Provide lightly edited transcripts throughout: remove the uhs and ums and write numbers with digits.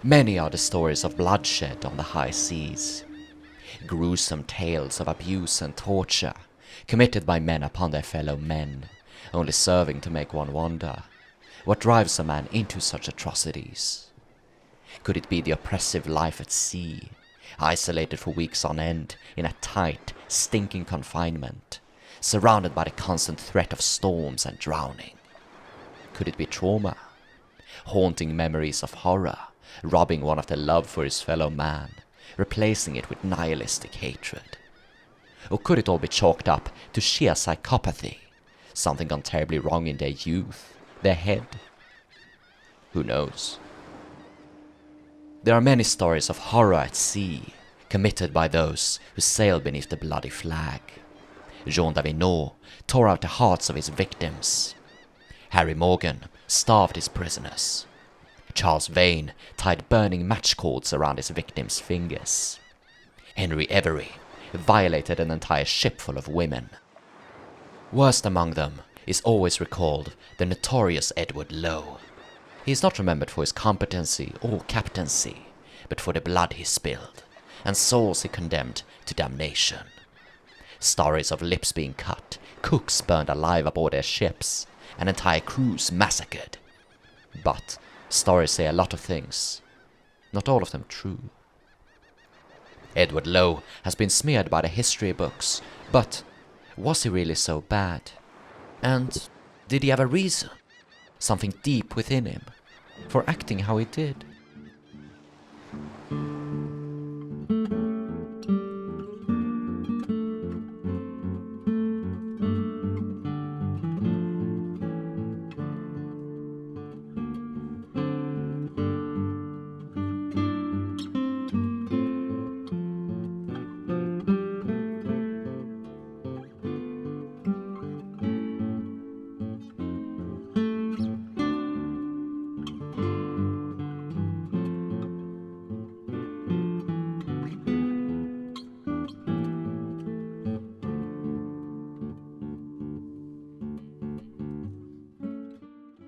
Many are the stories of bloodshed on the high seas. Gruesome tales of abuse and torture, committed by men upon their fellow men, only serving to make one wonder, what drives a man into such atrocities? Could it be the oppressive life at sea, isolated for weeks on end in a tight, stinking confinement, surrounded by the constant threat of storms and drowning? Could it be trauma? Haunting memories of horror, robbing one of their love for his fellow man, replacing it with nihilistic hatred? Or could it all be chalked up to sheer psychopathy, something gone terribly wrong in their youth, their head? Who knows? There are many stories of horror at sea, committed by those who sail beneath the bloody flag. Jean d'Avenot tore out the hearts of his victims. Harry Morgan starved his prisoners. Charles Vane tied burning matchcords around his victims' fingers. Henry Every violated an entire ship full of women. Worst among them is always recalled the notorious Edward Low. He is not remembered for his competency or captaincy, but for the blood he spilled, and souls he condemned to damnation. Stories of lips being cut, cooks burned alive aboard their ships, and entire crews massacred. But stories say a lot of things, not all of them true. Edward Low has been smeared by the history books, but was he really so bad? And did he have a reason, something deep within him, for acting how he did?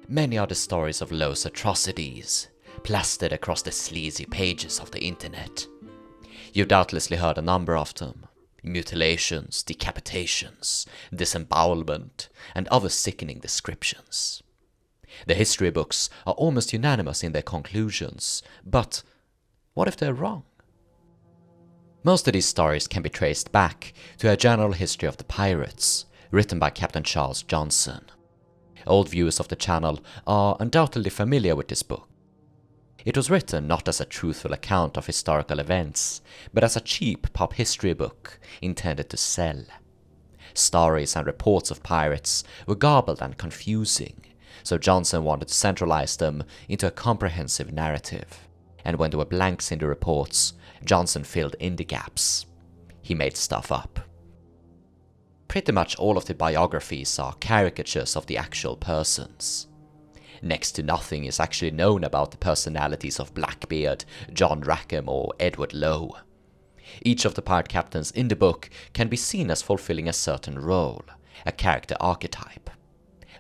Many are the stories of Low's atrocities, plastered across the sleazy pages of the internet. You've doubtlessly heard a number of them: mutilations, decapitations, disembowelment, and other sickening descriptions. The history books are almost unanimous in their conclusions, but what if they're wrong? Most of these stories can be traced back to a general history of the pirates, written by Captain Charles Johnson. Old viewers of the channel are undoubtedly familiar with this book. It was written not as a truthful account of historical events, but as a cheap pop history book intended to sell. Stories and reports of pirates were garbled and confusing, so Johnson wanted to centralize them into a comprehensive narrative. And when there were blanks in the reports, Johnson filled in the gaps. He made stuff up. Pretty much all of the biographies are caricatures of the actual persons. Next to nothing is actually known about the personalities of Blackbeard, John Rackham, or Edward Low. Each of the pirate captains in the book can be seen as fulfilling a certain role, a character archetype.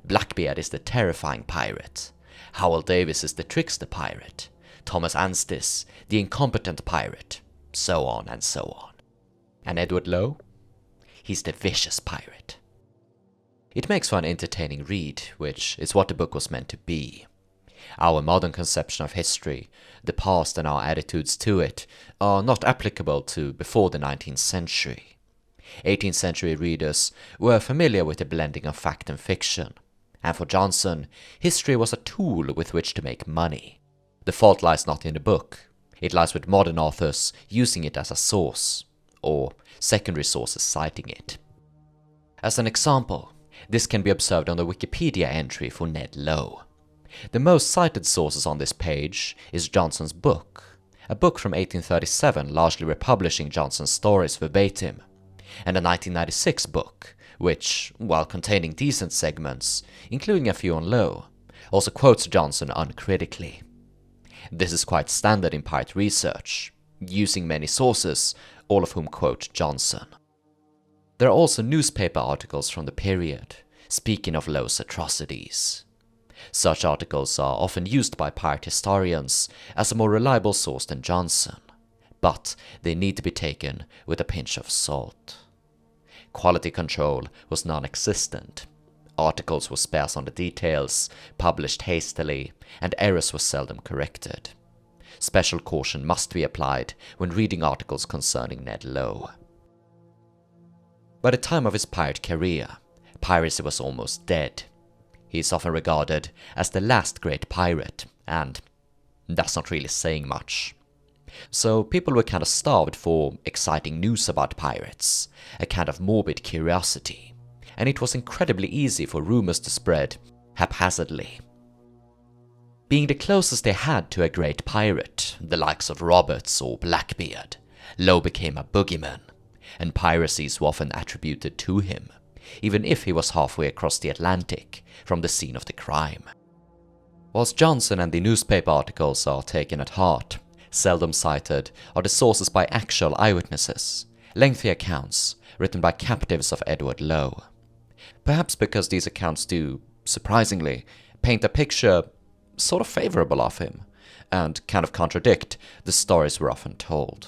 Blackbeard is the terrifying pirate, Howell Davis is the trickster pirate, Thomas Anstis the incompetent pirate, so on and so on. And Edward Low? He's the vicious pirate. It makes for an entertaining read, which is what the book was meant to be. Our modern conception of history, the past and our attitudes to it, are not applicable to before the 19th century. 18th century readers were familiar with the blending of fact and fiction, and for Johnson, history was a tool with which to make money. The fault lies not in the book, it lies with modern authors using it as a source, or secondary sources citing it. As an example, this can be observed on the Wikipedia entry for Ned Low. The most cited sources on this page is Johnson's book, a book from 1837 largely republishing Johnson's stories verbatim, and a 1996 book, which, while containing decent segments, including a few on Low, also quotes Johnson uncritically. This is quite standard in pirate research, using many sources, all of whom quote Johnson. There are also newspaper articles from the period, speaking of Low's atrocities. Such articles are often used by pirate historians as a more reliable source than Johnson, but they need to be taken with a pinch of salt. Quality control was non-existent. Articles were sparse on the details, published hastily, and errors were seldom corrected. Special caution must be applied when reading articles concerning Ned Low. By the time of his pirate career, piracy was almost dead. He is often regarded as the last great pirate, and that's not really saying much. So people were kind of starved for exciting news about pirates, a kind of morbid curiosity, and it was incredibly easy for rumors to spread haphazardly. Being the closest they had to a great pirate, the likes of Roberts or Blackbeard, Low became a boogeyman, and piracies were often attributed to him, even if he was halfway across the Atlantic from the scene of the crime. Whilst Johnson and the newspaper articles are taken at heart, seldom cited are the sources by actual eyewitnesses, lengthy accounts written by captives of Edward Low. Perhaps because these accounts do, surprisingly, paint a picture sort of favorable of him, and kind of contradict the stories we're often told.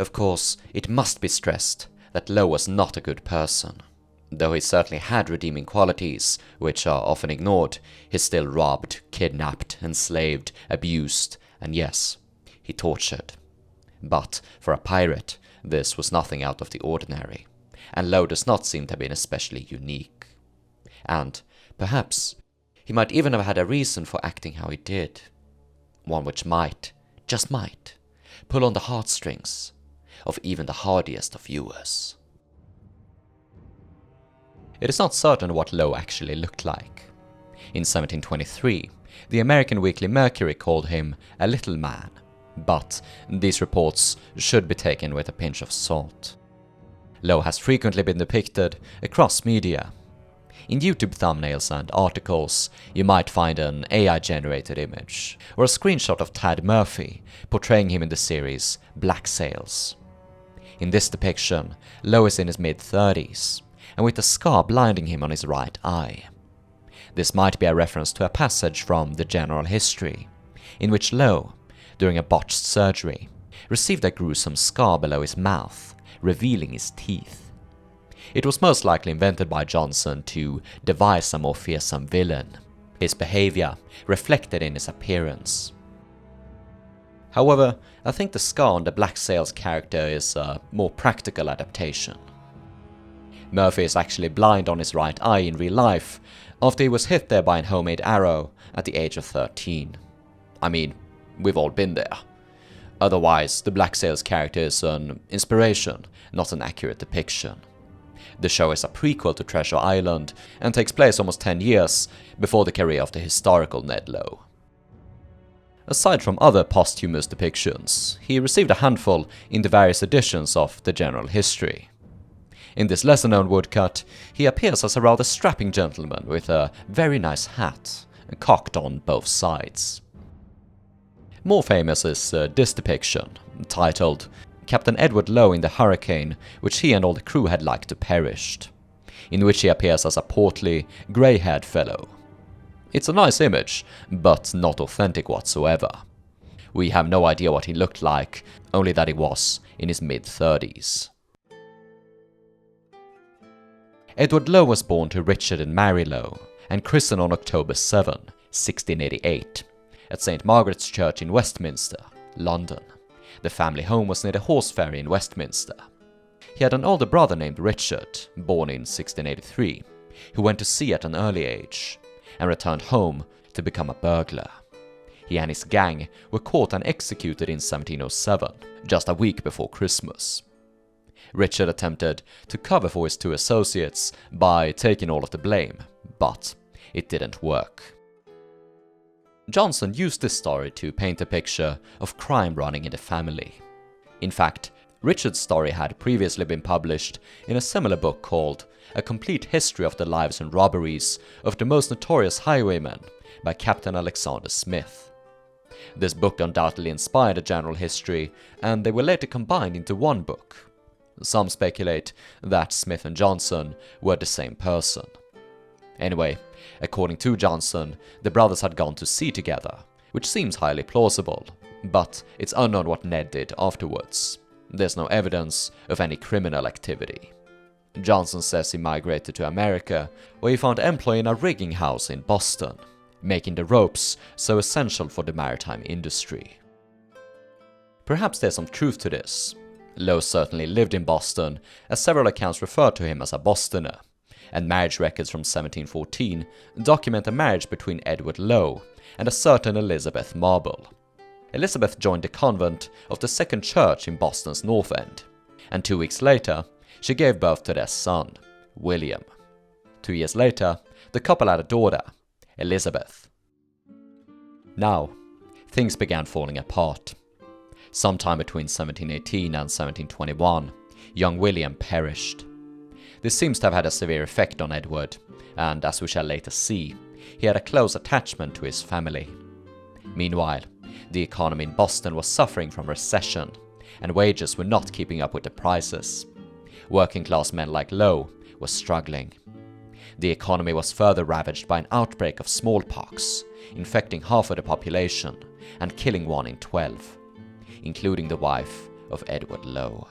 Of course, it must be stressed that Low was not a good person. Though he certainly had redeeming qualities, which are often ignored, he still robbed, kidnapped, enslaved, abused, and yes, he tortured. But for a pirate, this was nothing out of the ordinary, and Low does not seem to have been especially unique. And, perhaps, he might even have had a reason for acting how he did. One which might, just might, pull on the heartstrings of even the hardiest of viewers. It is not certain what Low actually looked like. In 1723, the American weekly Mercury called him a little man, but these reports should be taken with a pinch of salt. Low has frequently been depicted across media. In YouTube thumbnails and articles, you might find an AI-generated image, or a screenshot of Tad Murphy portraying him in the series Black Sails. In this depiction, Low is in his mid-30s, and with a scar blinding him on his right eye. This might be a reference to a passage from the General History, in which Low, during a botched surgery, received a gruesome scar below his mouth, revealing his teeth. It was most likely invented by Johnson to devise a more fearsome villain, his behavior reflected in his appearance. However, I think the scar on the Black Sails character is a more practical adaptation. Murphy is actually blind on his right eye in real life, after he was hit there by a homemade arrow at the age of 13. I mean, we've all been there. Otherwise, the Black Sails character is an inspiration, not an accurate depiction. The show is a prequel to Treasure Island, and takes place almost 10 years before the career of the historical Ned Low. Aside from other posthumous depictions, he received a handful in the various editions of the General History. In this lesser-known woodcut, he appears as a rather strapping gentleman with a very nice hat, cocked on both sides. More famous is this depiction, titled Captain Edward Low in the Hurricane, which he and all the crew had liked to perished, in which he appears as a portly, grey-haired fellow. It's a nice image, but not authentic whatsoever. We have no idea what he looked like, only that he was in his mid-30s. Edward Low was born to Richard and Mary Low, and christened on October 7, 1688, at St. Margaret's Church in Westminster, London. The family home was near the Horse Ferry in Westminster. He had an older brother named Richard, born in 1683, who went to sea at an early age, and returned home to become a burglar. He and his gang were caught and executed in 1707, just a week before Christmas. Richard attempted to cover for his two associates by taking all of the blame, but it didn't work. Johnson used this story to paint a picture of crime running in the family. In fact, Richard's story had previously been published in a similar book called A Complete History of the Lives and Robberies of the Most Notorious Highwaymen by Captain Alexander Smith. This book undoubtedly inspired a general history, and they were later combined into one book. Some speculate that Smith and Johnson were the same person. Anyway, according to Johnson, the brothers had gone to sea together, which seems highly plausible, but it's unknown what Ned did afterwards. There's no evidence of any criminal activity. Johnson says he migrated to America, where he found employ in a rigging house in Boston, making the ropes so essential for the maritime industry. Perhaps there's some truth to this. Low certainly lived in Boston, as several accounts refer to him as a Bostoner, and marriage records from 1714 document a marriage between Edward Low and a certain Elizabeth Marble. Elizabeth joined the convent of the Second Church in Boston's North End, and 2 weeks later, she gave birth to their son, William. 2 years later, the couple had a daughter, Elizabeth. Now, things began falling apart. Sometime between 1718 and 1721, young William perished. This seems to have had a severe effect on Edward, and as we shall later see, he had a close attachment to his family. Meanwhile, the economy in Boston was suffering from recession, and wages were not keeping up with the prices. Working class men like Low were struggling. The economy was further ravaged by an outbreak of smallpox, infecting half of the population and killing 1 in 12, including the wife of Edward Low.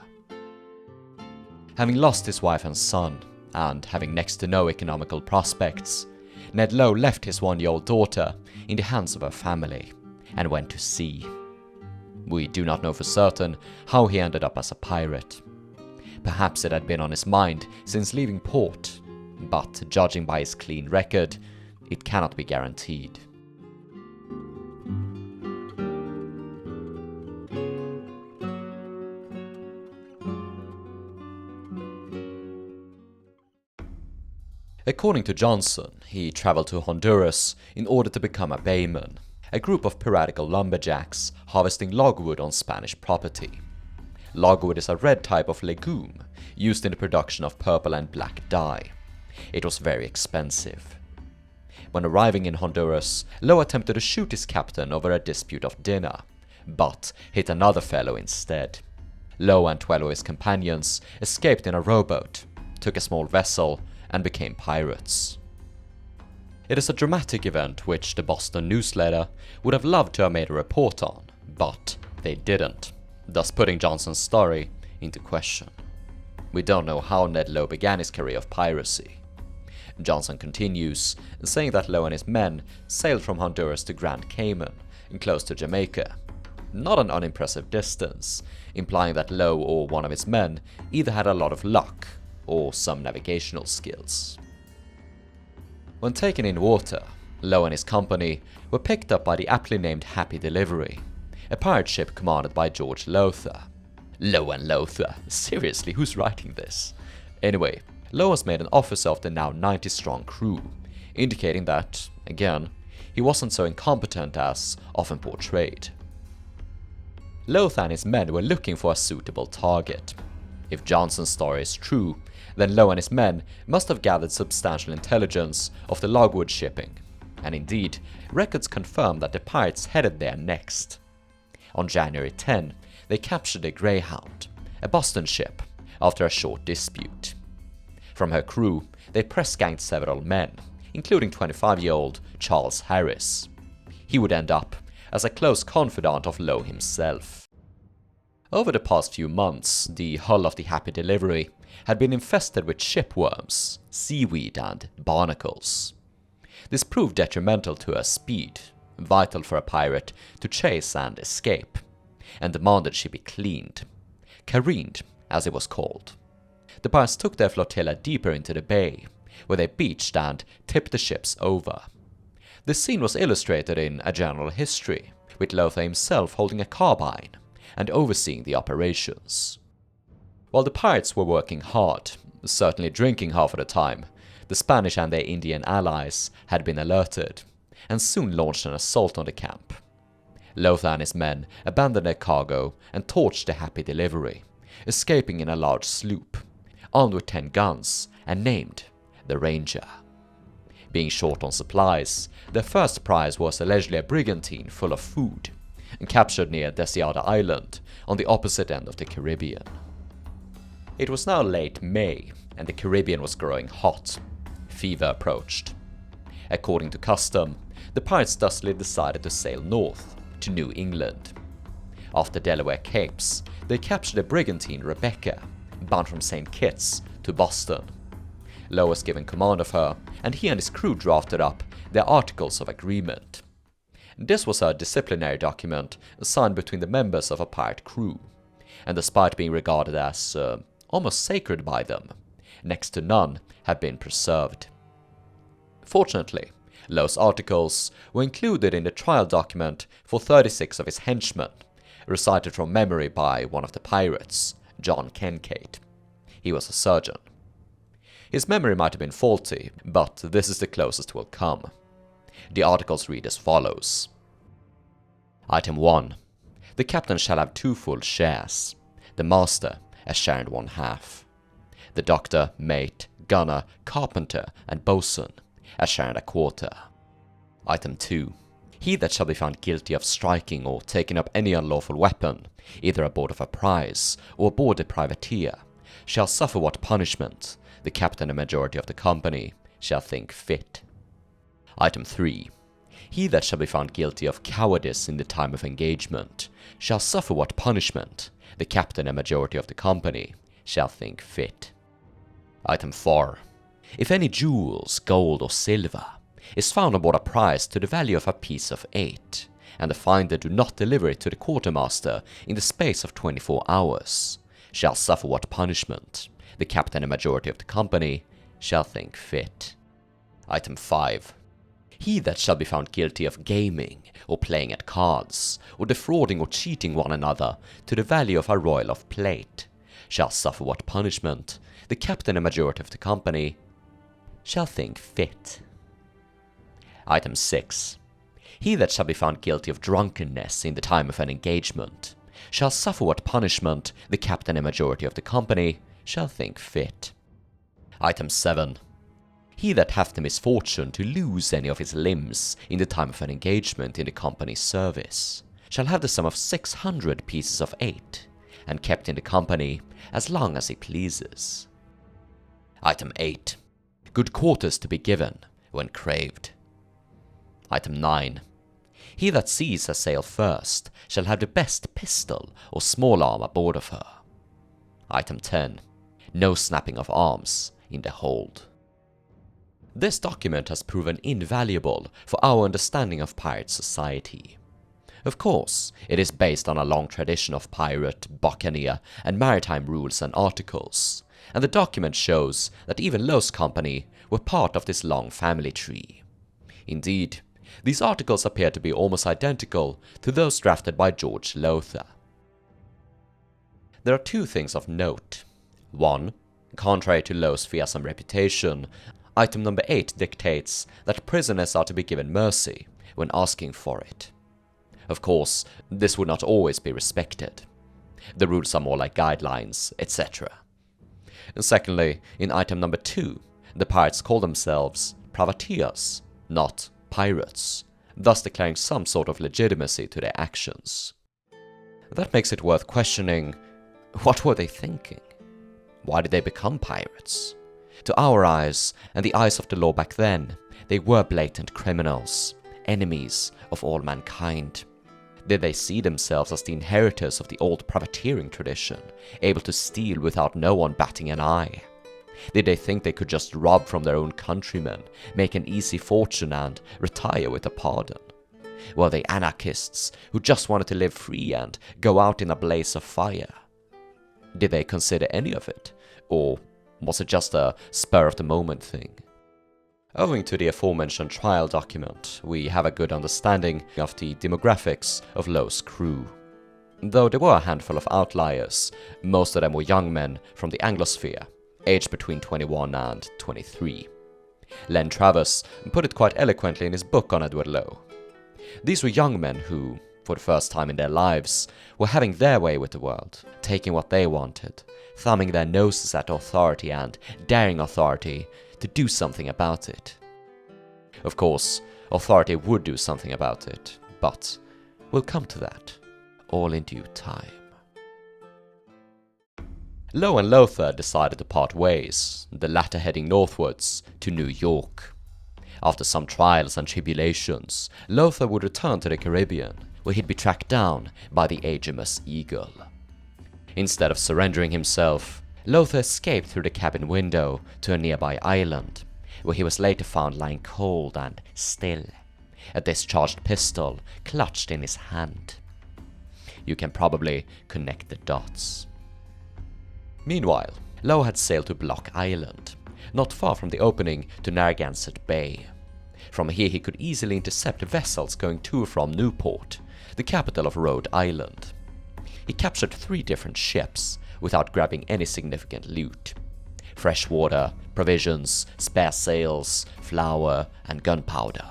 Having lost his wife and son, and having next to no economical prospects, Ned Low left his 1-year-old daughter in the hands of her family and went to sea. We do not know for certain how he ended up as a pirate. Perhaps it had been on his mind since leaving port, but judging by his clean record, it cannot be guaranteed. According to Johnson, he traveled to Honduras in order to become a bayman, a group of piratical lumberjacks harvesting logwood on Spanish property. Logwood is a red type of legume used in the production of purple and black dye. It was very expensive. When arriving in Honduras, Low attempted to shoot his captain over a dispute of dinner, but hit another fellow instead. Low and 12 of his companions escaped in a rowboat, took a small vessel, and became pirates. It is a dramatic event which the Boston Newsletter would have loved to have made a report on, but they didn't, thus putting Johnson's story into question. We don't know how Ned Low began his career of piracy. Johnson continues, saying that Low and his men sailed from Honduras to Grand Cayman, close to Jamaica. Not an unimpressive distance, implying that Low or one of his men either had a lot of luck or some navigational skills. When taken in water, Low and his company were picked up by the aptly named Happy Delivery, a pirate ship commanded by George Lowther. Low and Lowther, seriously, who's writing this? Anyway, Low was made an officer of the now 90-strong crew, indicating that, again, he wasn't so incompetent as often portrayed. Lowther and his men were looking for a suitable target. If Johnson's story is true, then Low and his men must have gathered substantial intelligence of the logwood shipping, and indeed, records confirm that the pirates headed there next. On January 10, they captured the Greyhound, a Boston ship, after a short dispute. From her crew, they press-ganged several men, including 25-year-old Charles Harris. He would end up as a close confidant of Low himself. Over the past few months, the hull of the Happy Delivery had been infested with shipworms, seaweed, and barnacles. This proved detrimental to her speed, vital for a pirate to chase and escape, and demanded she be cleaned, careened as it was called. The pirates took their flotilla deeper into the bay, where they beached and tipped the ships over. This scene was illustrated in A General History, with Lowther himself holding a carbine and overseeing the operations. While the pirates were working hard, certainly drinking half of the time, the Spanish and their Indian allies had been alerted, and soon launched an assault on the camp. Lowther and his men abandoned their cargo and torched the Happy Delivery, escaping in a large sloop, armed with 10 guns and named the Ranger. Being short on supplies, their first prize was allegedly a brigantine full of food, and captured near Deseada Island on the opposite end of the Caribbean. It was now late May, and the Caribbean was growing hot. Fever approached, According to custom, the pirates thusly decided to sail north, to New England. Off the Delaware Capes, they captured a brigantine Rebecca, bound from St. Kitts to Boston. Low was given command of her, and he and his crew drafted up their Articles of Agreement. This was a disciplinary document signed between the members of a pirate crew, and despite being regarded as almost sacred by them, next to none have been preserved. Fortunately, Low's articles were included in the trial document for 36 of his henchmen, recited from memory by one of the pirates, John Kincaid. He was a surgeon. His memory might have been faulty, but this is the closest we'll come. The articles read as follows. Item 1. The captain shall have 2 full shares. The master a share and 1/2. The doctor, mate, gunner, carpenter, and boatswain a share and 1/4. Item 2. He that shall be found guilty of striking or taking up any unlawful weapon, either aboard of a prize or aboard a privateer, shall suffer what punishment the captain and majority of the company shall think fit. Item 3. He that shall be found guilty of cowardice in the time of engagement shall suffer what punishment the captain and majority of the company shall think fit. Item 4. If any jewels, gold or silver, is found aboard a prize to the value of a piece of 8, and the finder do not deliver it to the quartermaster in the space of 24 hours, shall suffer what punishment the captain and majority of the company shall think fit. Item 5. He that shall be found guilty of gaming, or playing at cards, or defrauding or cheating one another to the value of a royal of plate, shall suffer what punishment the captain and majority of the company shall think fit. Item 6. He that shall be found guilty of drunkenness in the time of an engagement shall suffer what punishment the captain and majority of the company shall think fit. Item 7. He that hath the misfortune to lose any of his limbs in the time of an engagement in the company's service shall have the sum of 600 pieces of 8, and kept in the company as long as he pleases. Item 8. Good quarters to be given when craved. Item 9. He that sees her sail first shall have the best pistol or small arm aboard of her. Item 10. No snapping of arms in the hold. This document has proven invaluable for our understanding of pirate society. Of course, it is based on a long tradition of pirate, buccaneer, and maritime rules and articles, and the document shows that even Low's company were part of this long family tree. Indeed, these articles appear to be almost identical to those drafted by George Lowther. There are 2 things of note. 1. Contrary to Low's fearsome reputation, item number 8 dictates that prisoners are to be given mercy when asking for it. Of course, this would not always be respected. The rules are more like guidelines, etc. And secondly, in item number 2, the pirates call themselves privateers, not pirates, thus declaring some sort of legitimacy to their actions. That makes it worth questioning, what were they thinking? Why did they become pirates? To our eyes, and the eyes of the law back then, they were blatant criminals, enemies of all mankind. Did they see themselves as the inheritors of the old privateering tradition, able to steal without no one batting an eye? Did they think they could just rob from their own countrymen, make an easy fortune and retire with a pardon? Were they anarchists who just wanted to live free and go out in a blaze of fire? Did they consider any of it, or was it just a spur-of-the-moment thing? Owing to the aforementioned trial document, we have a good understanding of the demographics of Low's crew. Though there were a handful of outliers, most of them were young men from the Anglosphere, aged between 21 and 23. Len Travers put it quite eloquently in his book on Edward Low. These were young men who, for the first time in their lives, were having their way with the world, taking what they wanted, thumbing their noses at authority and daring authority to do something about it. Of course, authority would do something about it, but we'll come to that, all in due time. Low and Lowther decided to part ways, the latter heading northwards to New York. After some trials and tribulations, Lothar would return to the Caribbean, where he'd be tracked down by the HMS Eagle. Instead of surrendering himself, Lothar escaped through the cabin window to a nearby island, where he was later found lying cold and still, a discharged pistol clutched in his hand. You can probably connect the dots. Meanwhile, Low had sailed to Block Island, not far from the opening to Narragansett Bay. From here he could easily intercept vessels going to or from Newport, the capital of Rhode Island. He captured 3 different ships without grabbing any significant loot. Fresh water, provisions, spare sails, flour, and gunpowder.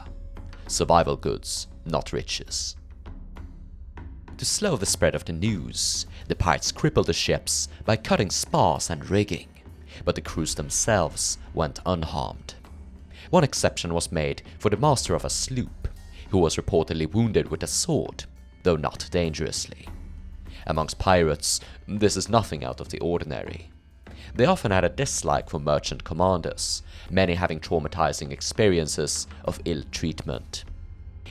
Survival goods, not riches. To slow the spread of the news, the pirates crippled the ships by cutting spars and rigging, but the crews themselves went unharmed. One exception was made for the master of a sloop, who was reportedly wounded with a sword, though not dangerously. Amongst pirates, this is nothing out of the ordinary. They often had a dislike for merchant commanders, many having traumatizing experiences of ill treatment.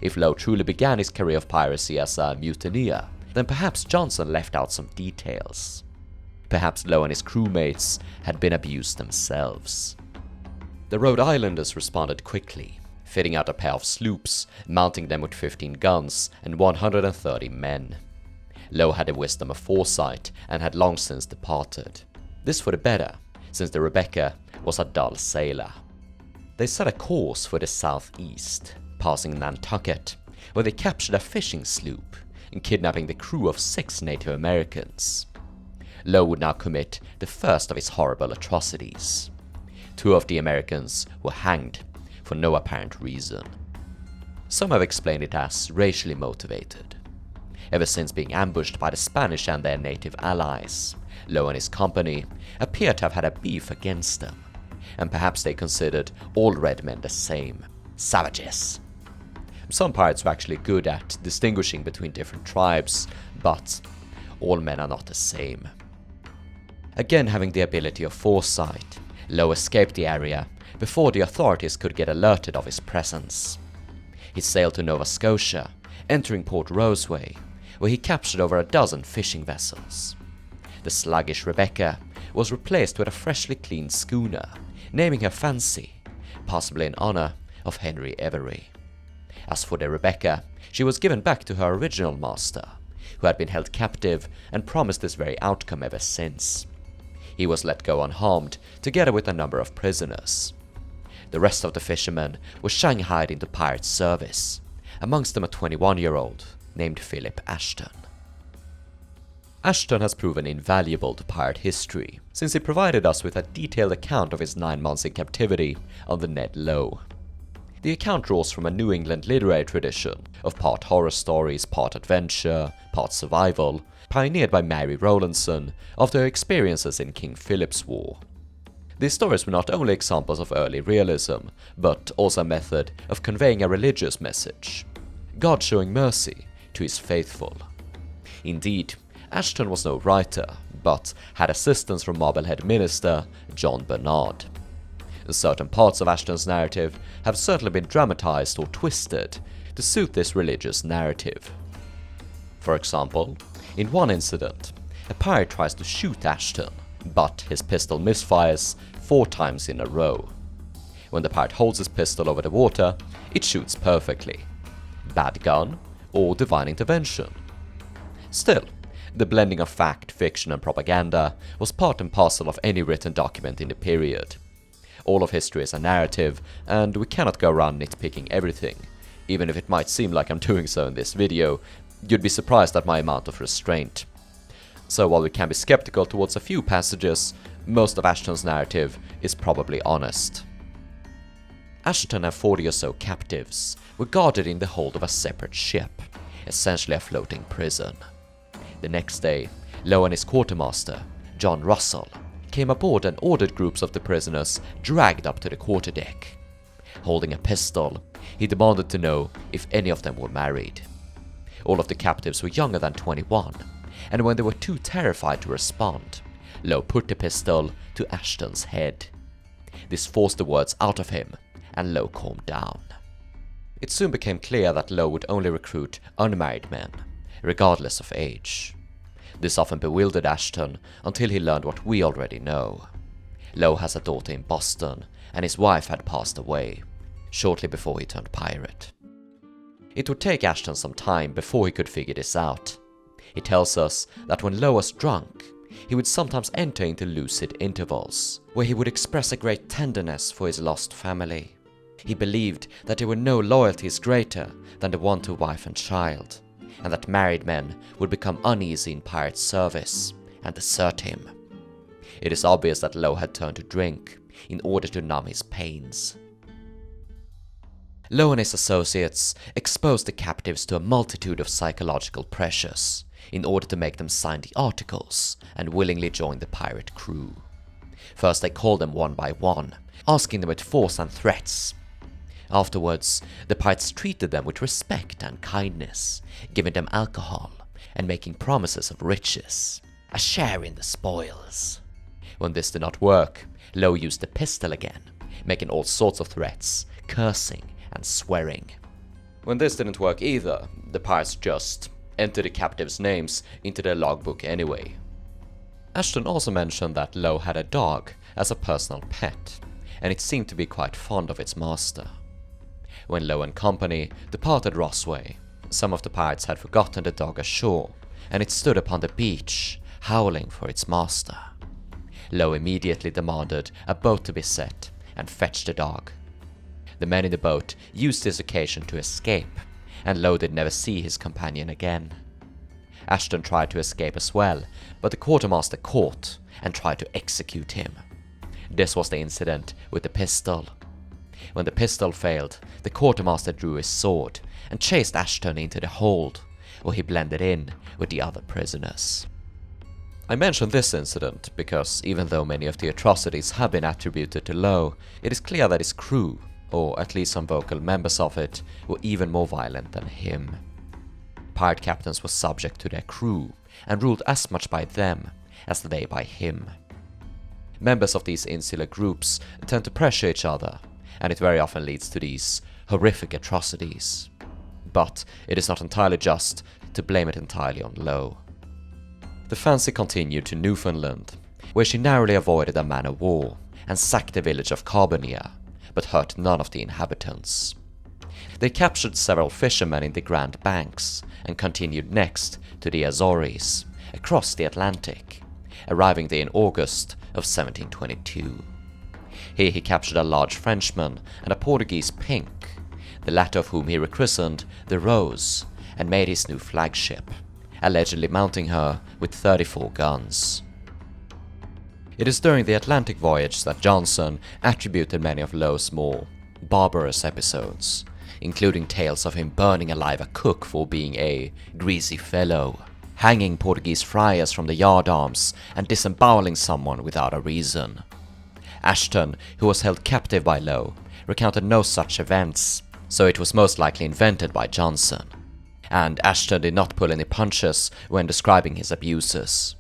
If Low truly began his career of piracy as a mutineer, then perhaps Johnson left out some details. Perhaps Low and his crewmates had been abused themselves. The Rhode Islanders responded quickly, fitting out a pair of sloops, mounting them with 15 guns and 130 men. Low had the wisdom of foresight and had long since departed. This for the better, since the Rebecca was a dull sailor. They set a course for the southeast, passing Nantucket, where they captured a fishing sloop and kidnapping the crew of 6 Native Americans. Low would now commit the first of his horrible atrocities. 2 of the Americans were hanged for no apparent reason. Some have explained it as racially motivated. Ever since being ambushed by the Spanish and their native allies, Low and his company appear to have had a beef against them, and perhaps they considered all red men the same, savages. Some pirates were actually good at distinguishing between different tribes, but all men are not the same. Again having the ability of foresight, Low escaped the area before the authorities could get alerted of his presence. He sailed to Nova Scotia, entering Port Roseway, where he captured over a dozen fishing vessels. The sluggish Rebecca was replaced with a freshly cleaned schooner, naming her Fancy, possibly in honor of Henry Every. As for the Rebecca, she was given back to her original master, who had been held captive and promised this very outcome ever since. He was let go unharmed, together with a number of prisoners. The rest of the fishermen were shanghaied into pirate service, amongst them a 21-year-old named Philip Ashton. Ashton has proven invaluable to pirate history, since he provided us with a detailed account of his 9 months in captivity on the Ned Low. The account draws from a New England literary tradition of part horror stories, part adventure, part survival, pioneered by Mary Rowlandson after her experiences in King Philip's War. These stories were not only examples of early realism, but also a method of conveying a religious message, God showing mercy to his faithful. Indeed, Ashton was no writer, but had assistance from Marblehead minister John Bernard. Certain parts of Ashton's narrative have certainly been dramatized or twisted to suit this religious narrative. For example, in one incident, a pirate tries to shoot Ashton, but his pistol misfires 4 times in a row. When the pirate holds his pistol over the water, it shoots perfectly. Bad gun or divine intervention? Still, the blending of fact, fiction and propaganda was part and parcel of any written document in the period. All of history is a narrative, and we cannot go around nitpicking everything. Even if it might seem like I'm doing so in this video, you'd be surprised at my amount of restraint. So while we can be skeptical towards a few passages, most of Ashton's narrative is probably honest. Ashton and 40 or so captives were guarded in the hold of a separate ship, essentially a floating prison. The next day, Low and his quartermaster, John Russell, came aboard and ordered groups of the prisoners dragged up to the quarterdeck. Holding a pistol, he demanded to know if any of them were married. All of the captives were younger than 21, and when they were too terrified to respond, Low put the pistol to Ashton's head. This forced the words out of him, and Low calmed down. It soon became clear that Low would only recruit unmarried men, regardless of age. This often bewildered Ashton until he learned what we already know. Low has a daughter in Boston, and his wife had passed away, shortly before he turned pirate. It would take Ashton some time before he could figure this out. He tells us that when Low was drunk, he would sometimes enter into lucid intervals, where he would express a great tenderness for his lost family. He believed that there were no loyalties greater than the one to wife and child, and that married men would become uneasy in pirate service and desert him. It is obvious that Low had turned to drink in order to numb his pains. Low and his associates exposed the captives to a multitude of psychological pressures in order to make them sign the articles and willingly join the pirate crew. First they called them one by one, asking them with force and threats. Afterwards, the pirates treated them with respect and kindness, giving them alcohol and making promises of riches, a share in the spoils. When this did not work, Low used the pistol again, making all sorts of threats, cursing and swearing. When this didn't work either, the pirates just entered the captives' names into their logbook anyway. Ashton also mentioned that Low had a dog as a personal pet, and it seemed to be quite fond of its master. When Low and company departed Rossway, some of the pirates had forgotten the dog ashore, and it stood upon the beach, howling for its master. Low immediately demanded a boat to be set and fetched the dog. The men in the boat used this occasion to escape, and Low did never see his companion again. Ashton tried to escape as well, but the quartermaster caught and tried to execute him. This was the incident with the pistol. When the pistol failed, the quartermaster drew his sword and chased Ashton into the hold, where he blended in with the other prisoners. I mention this incident because even though many of the atrocities have been attributed to Low, it is clear that his crew, or at least some vocal members of it, were even more violent than him. Pirate captains were subject to their crew and ruled as much by them as they by him. Members of these insular groups tend to pressure each other, and it very often leads to these horrific atrocities. But it is not entirely just to blame it entirely on Low. The fancy continued to Newfoundland, where she narrowly avoided a man-of-war and sacked the village of Carbonear, but hurt none of the inhabitants. They captured several fishermen in the Grand Banks and continued next to the Azores, across the Atlantic, arriving there in August of 1722. Here he captured a large Frenchman and a Portuguese pink, the latter of whom he rechristened the Rose, and made his new flagship, allegedly mounting her with 34 guns. It is during the Atlantic voyage that Johnson attributed many of Low's more barbarous episodes, including tales of him burning alive a cook for being a greasy fellow, hanging Portuguese friars from the yardarms, and disemboweling someone without a reason. Ashton, who was held captive by Low, recounted no such events, so it was most likely invented by Johnson. And Ashton did not pull any punches when describing his abuses.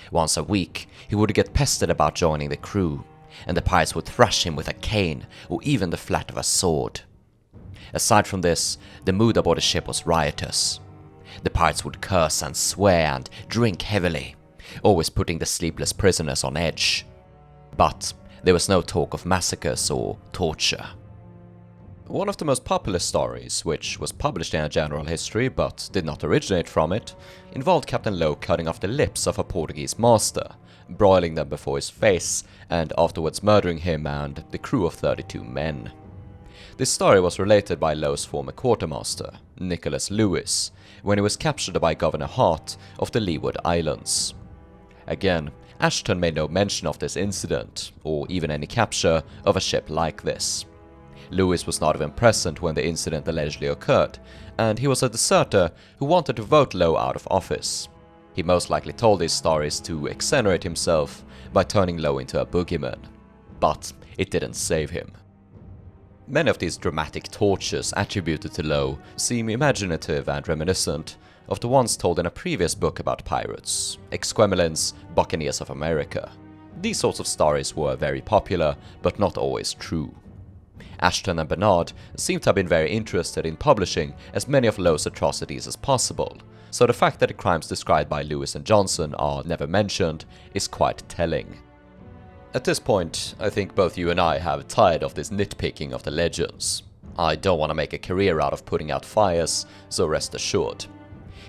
Once a week, he would get pestered about joining the crew, and the pirates would thrash him with a cane or even the flat of a sword. Aside from this, the mood aboard the ship was riotous. The pirates would curse and swear and drink heavily, always putting the sleepless prisoners on edge. But there was no talk of massacres or torture. One of the most popular stories, which was published in a general history but did not originate from it, involved Captain Low cutting off the lips of a Portuguese master, broiling them before his face, and afterwards murdering him and the crew of 32 men. This story was related by Low's former quartermaster, Nicholas Lewis, when he was captured by Governor Hart of the Leeward Islands. Again, Ashton made no mention of this incident, or even any capture of a ship like this. Lewis was not even present when the incident allegedly occurred, and he was a deserter who wanted to vote Low out of office. He most likely told these stories to exonerate himself by turning Low into a boogeyman, but it didn't save him. Many of these dramatic tortures attributed to Low seem imaginative and reminiscent of the ones told in a previous book about pirates, Exquemelin's Buccaneers of America. These sorts of stories were very popular, but not always true. Ashton and Bernard seem to have been very interested in publishing as many of Low's atrocities as possible, so the fact that the crimes described by Lewis and Johnson are never mentioned is quite telling. At this point, I think both you and I have tired of this nitpicking of the legends. I don't want to make a career out of putting out fires, so rest assured.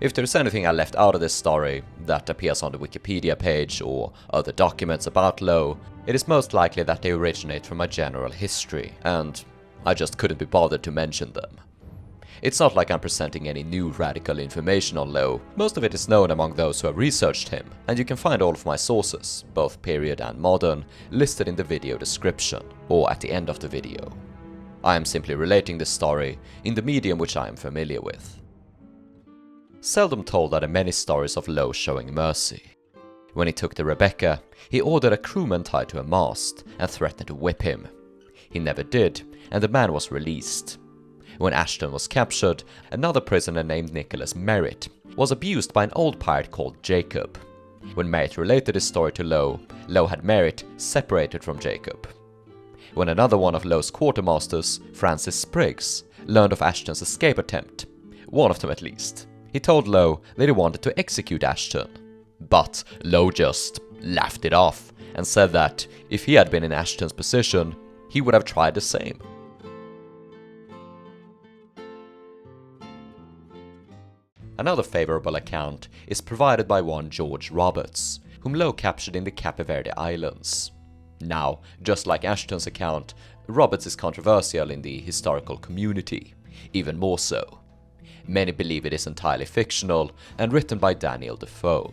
If there's anything I left out of this story that appears on the Wikipedia page or other documents about Low, it is most likely that they originate from a general history, and I just couldn't be bothered to mention them. It's not like I'm presenting any new radical information on Low. Most of it is known among those who have researched him, and you can find all of my sources, both period and modern, listed in the video description, or at the end of the video. I am simply relating this story in the medium which I am familiar with. Seldom told are the many stories of Low showing mercy. When he took the Rebecca, he ordered a crewman tied to a mast and threatened to whip him. He never did, and the man was released. When Ashton was captured, another prisoner named Nicholas Merritt was abused by an old pirate called Jacob. When Merritt related his story to Low, Low had Merritt separated from Jacob. When another one of Low's quartermasters, Francis Spriggs, learned of Ashton's escape attempt, one of them at least, he told Low that he wanted to execute Ashton. But Low just laughed it off and said that if he had been in Ashton's position, he would have tried the same. Another favourable account is provided by one George Roberts, whom Low captured in the Cape Verde Islands. Now, just like Ashton's account, Roberts is controversial in the historical community, even more so. Many believe it is entirely fictional and written by Daniel Defoe.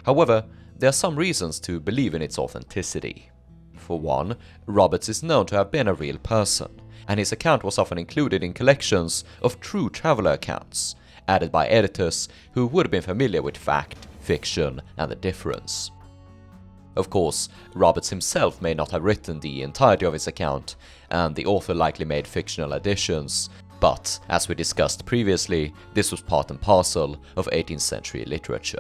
However, there are some reasons to believe in its authenticity. For one, Roberts is known to have been a real person, and his account was often included in collections of true traveller accounts, added by editors who would have been familiar with fact, fiction, and the difference. Of course, Roberts himself may not have written the entirety of his account, and the author likely made fictional additions, but, as we discussed previously, this was part and parcel of 18th century literature.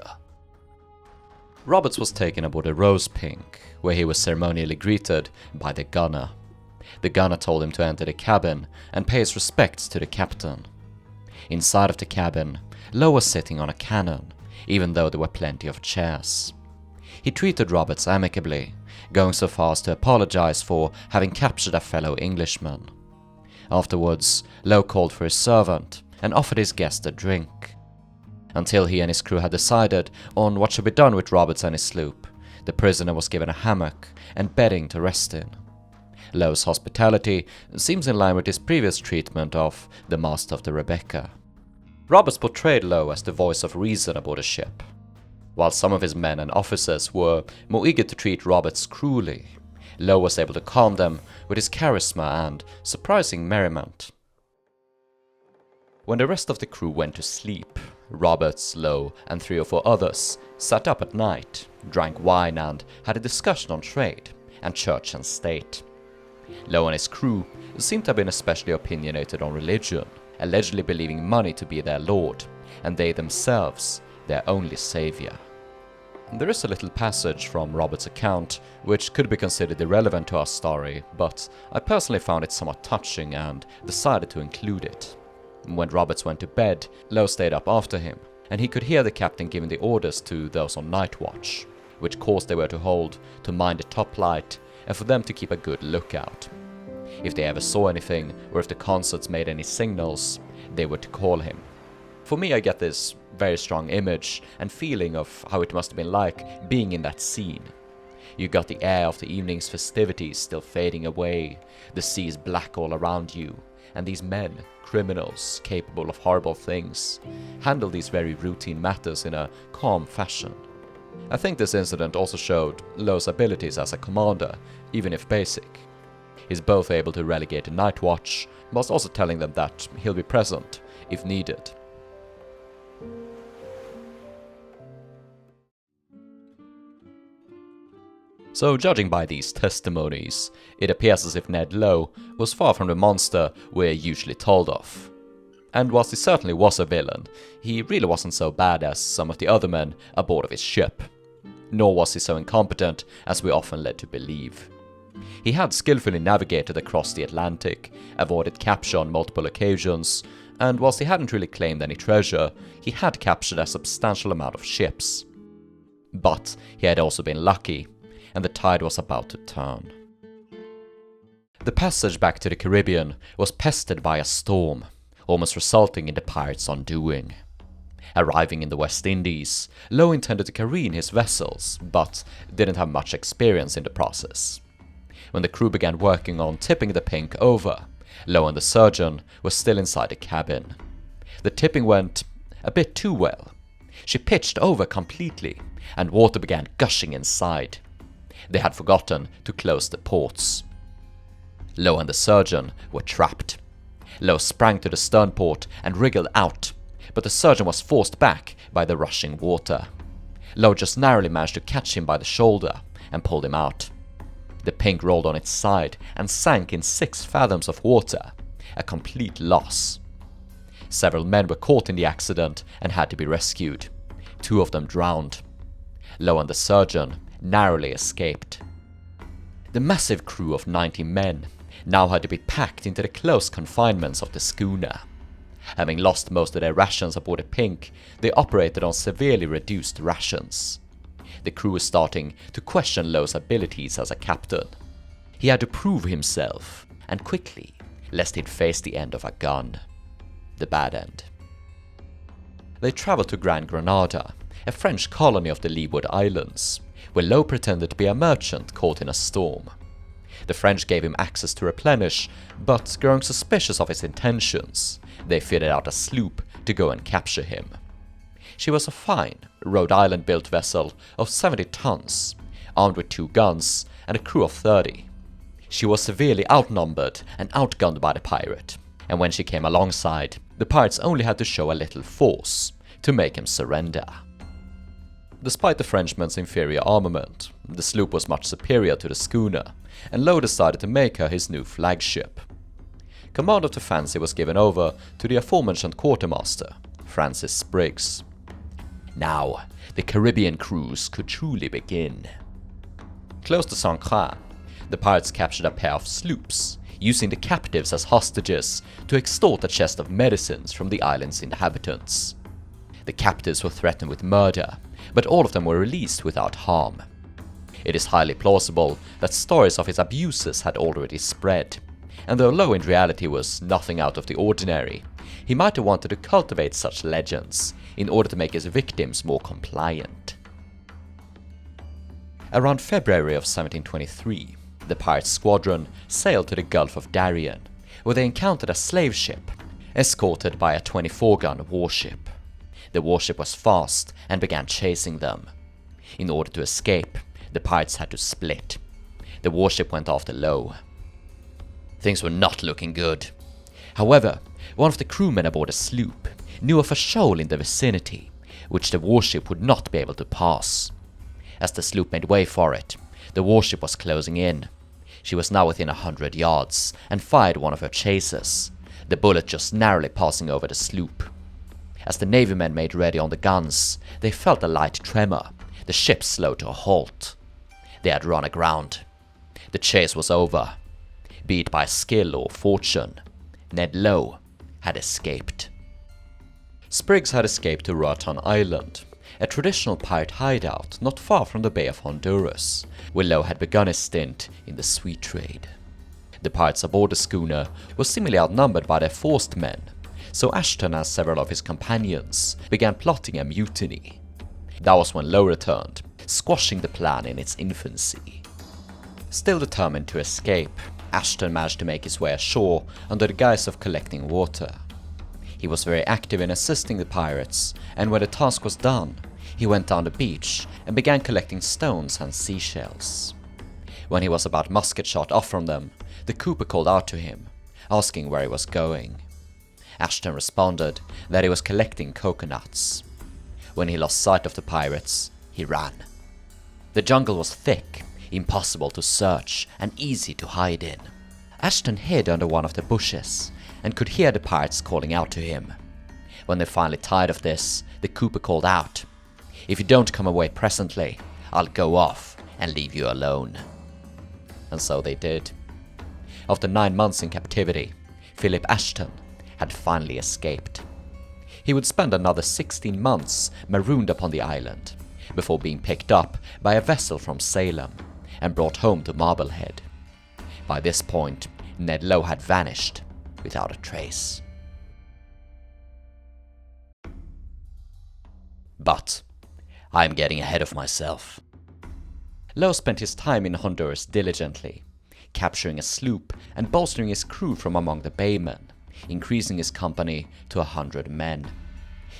Roberts was taken aboard a Rose Pink, where he was ceremonially greeted by the gunner. The gunner told him to enter the cabin and pay his respects to the captain. Inside of the cabin, Low was sitting on a cannon, even though there were plenty of chairs. He treated Roberts amicably, going so far as to apologize for having captured a fellow Englishman. Afterwards, Low called for his servant and offered his guest a drink. Until he and his crew had decided on what should be done with Roberts and his sloop, the prisoner was given a hammock and bedding to rest in. Low's hospitality seems in line with his previous treatment of the master of the Rebecca. Roberts portrayed Low as the voice of reason aboard the ship. While some of his men and officers were more eager to treat Roberts cruelly, Low was able to calm them with his charisma and surprising merriment. When the rest of the crew went to sleep, Roberts, Low, and 3 or 4 others sat up at night, drank wine, and had a discussion on trade and church and state. Low and his crew seemed to have been especially opinionated on religion, allegedly believing money to be their lord, and they themselves their only savior. There is a little passage from Roberts' account which could be considered irrelevant to our story, but I personally found it somewhat touching and decided to include it. When Roberts went to bed, Low stayed up after him, and he could hear the captain giving the orders to those on night watch, which course they were to hold, to mind the top light, and for them to keep a good lookout. If they ever saw anything, or if the consorts made any signals, they were to call him. For me, I get this very strong image and feeling of how it must have been like being in that scene. You got the air of the evening's festivities still fading away, the sea is black all around you, and these men, criminals capable of horrible things, handle these very routine matters in a calm fashion. I think this incident also showed Low's abilities as a commander, even if basic. He's both able to relegate a night watch, whilst also telling them that he'll be present if needed. So judging by these testimonies, it appears as if Ned Low was far from the monster we're usually told of. And whilst he certainly was a villain, he really wasn't so bad as some of the other men aboard of his ship. Nor was he so incompetent as we often led to believe. He had skillfully navigated across the Atlantic, avoided capture on multiple occasions, and whilst he hadn't really claimed any treasure, he had captured a substantial amount of ships. But he had also been lucky, and the tide was about to turn. The passage back to the Caribbean was pestered by a storm, almost resulting in the pirates' undoing. Arriving in the West Indies, Low intended to careen his vessels, but didn't have much experience in the process. When the crew began working on tipping the Pink over, Low and the surgeon were still inside the cabin. The tipping went a bit too well. She pitched over completely, and water began gushing inside. They had forgotten to close the ports. Low and the surgeon were trapped. Low sprang to the stern port and wriggled out, but the surgeon was forced back by the rushing water. Low just narrowly managed to catch him by the shoulder and pulled him out. The Pink rolled on its side and sank in 6 fathoms of water, a complete loss. Several men were caught in the accident and had to be rescued. 2 of them drowned. Low and the surgeon narrowly escaped. The massive crew of 90 men now had to be packed into the close confinements of the schooner. Having lost most of their rations aboard the Pink, they operated on severely reduced rations. The crew was starting to question Low's abilities as a captain. He had to prove himself, and quickly, lest he'd face the end of a gun. The bad end. They traveled to Gran Granada, a French colony of the Leeward Islands, where Low pretended to be a merchant caught in a storm. The French gave him access to replenish, but growing suspicious of his intentions, they fitted out a sloop to go and capture him. She was a fine, Rhode Island-built vessel of 70 tons, armed with 2 guns and a crew of 30. She was severely outnumbered and outgunned by the pirate, and when she came alongside, the pirates only had to show a little force to make him surrender. Despite the Frenchman's inferior armament, the sloop was much superior to the schooner, and Low decided to make her his new flagship. Command of the Fancy was given over to the aforementioned quartermaster, Francis Spriggs. Now, the Caribbean cruise could truly begin. Close to St. Croix, the pirates captured a pair of sloops, using the captives as hostages to extort a chest of medicines from the island's inhabitants. The captives were threatened with murder, but all of them were released without harm. It is highly plausible that stories of his abuses had already spread, and though Low in reality was nothing out of the ordinary, he might have wanted to cultivate such legends in order to make his victims more compliant. Around February of 1723, the pirate squadron sailed to the Gulf of Darien, where they encountered a slave ship, escorted by a 24-gun warship. The warship was fast and began chasing them. In order to escape, the pirates had to split. The warship went after Low. Things were not looking good. However, one of the crewmen aboard the sloop knew of a shoal in the vicinity, which the warship would not be able to pass. As the sloop made way for it, the warship was closing in. She was now within 100 yards and fired one of her chasers, the bullet just narrowly passing over the sloop. As the Navy men made ready on the guns, they felt a light tremor, the ship slowed to a halt. They had run aground. The chase was over. Be it by skill or fortune, Ned Low had escaped. Spriggs had escaped to Roatan Island, a traditional pirate hideout not far from the Bay of Honduras, where Low had begun his stint in the sweet trade. The pirates aboard the schooner were seemingly outnumbered by their forced men, so Ashton and several of his companions began plotting a mutiny. That was when Low returned, squashing the plan in its infancy. Still determined to escape, Ashton managed to make his way ashore under the guise of collecting water. He was very active in assisting the pirates, and when the task was done, he went down the beach and began collecting stones and seashells. When he was about musket shot off from them, the cooper called out to him, asking where he was going. Ashton responded that he was collecting coconuts. When he lost sight of the pirates, he ran. The jungle was thick, impossible to search, and easy to hide in. Ashton hid under one of the bushes, and could hear the pirates calling out to him. When they finally tired of this, the cooper called out, "If you don't come away presently, I'll go off and leave you alone." and so they did. After 9 months in captivity, Philip Ashton had finally escaped. He would spend another 16 months marooned upon the island, before being picked up by a vessel from Salem and brought home to Marblehead. By this point, Ned Low had vanished without a trace. But I am getting ahead of myself. Low spent his time in Honduras diligently, capturing a sloop and bolstering his crew from among the baymen, increasing his company to 100 men.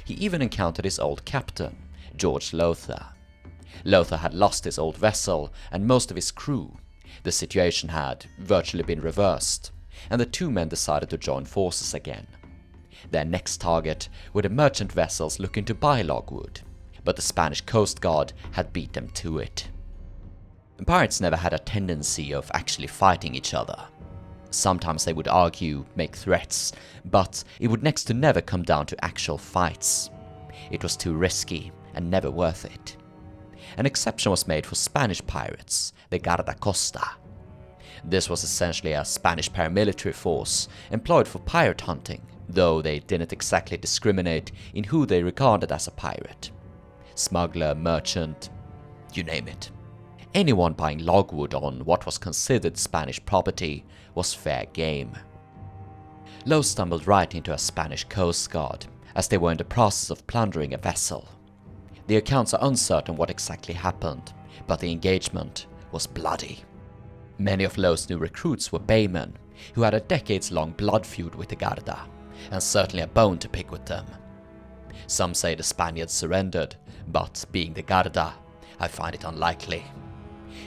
He even encountered his old captain, George Lothar. Lothar had lost his old vessel and most of his crew. The situation had virtually been reversed, and the two men decided to join forces again. Their next target were the merchant vessels looking to buy logwood, but the Spanish Coast Guard had beat them to it. Pirates never had a tendency of actually fighting each other. Sometimes they would argue, make threats, but it would next to never come down to actual fights. It was too risky and never worth it. An exception was made for Spanish pirates, the Guardacosta. This was essentially a Spanish paramilitary force employed for pirate hunting, though they didn't exactly discriminate in who they regarded as a pirate. Smuggler, merchant, you name it. Anyone buying logwood on what was considered Spanish property was fair game. Low stumbled right into a Spanish Coast Guard as they were in the process of plundering a vessel. The accounts are uncertain what exactly happened, but the engagement was bloody. Many of Low's new recruits were baymen, who had a decades-long blood feud with the Garda, and certainly a bone to pick with them. Some say the Spaniards surrendered, but being the Garda, I find it unlikely.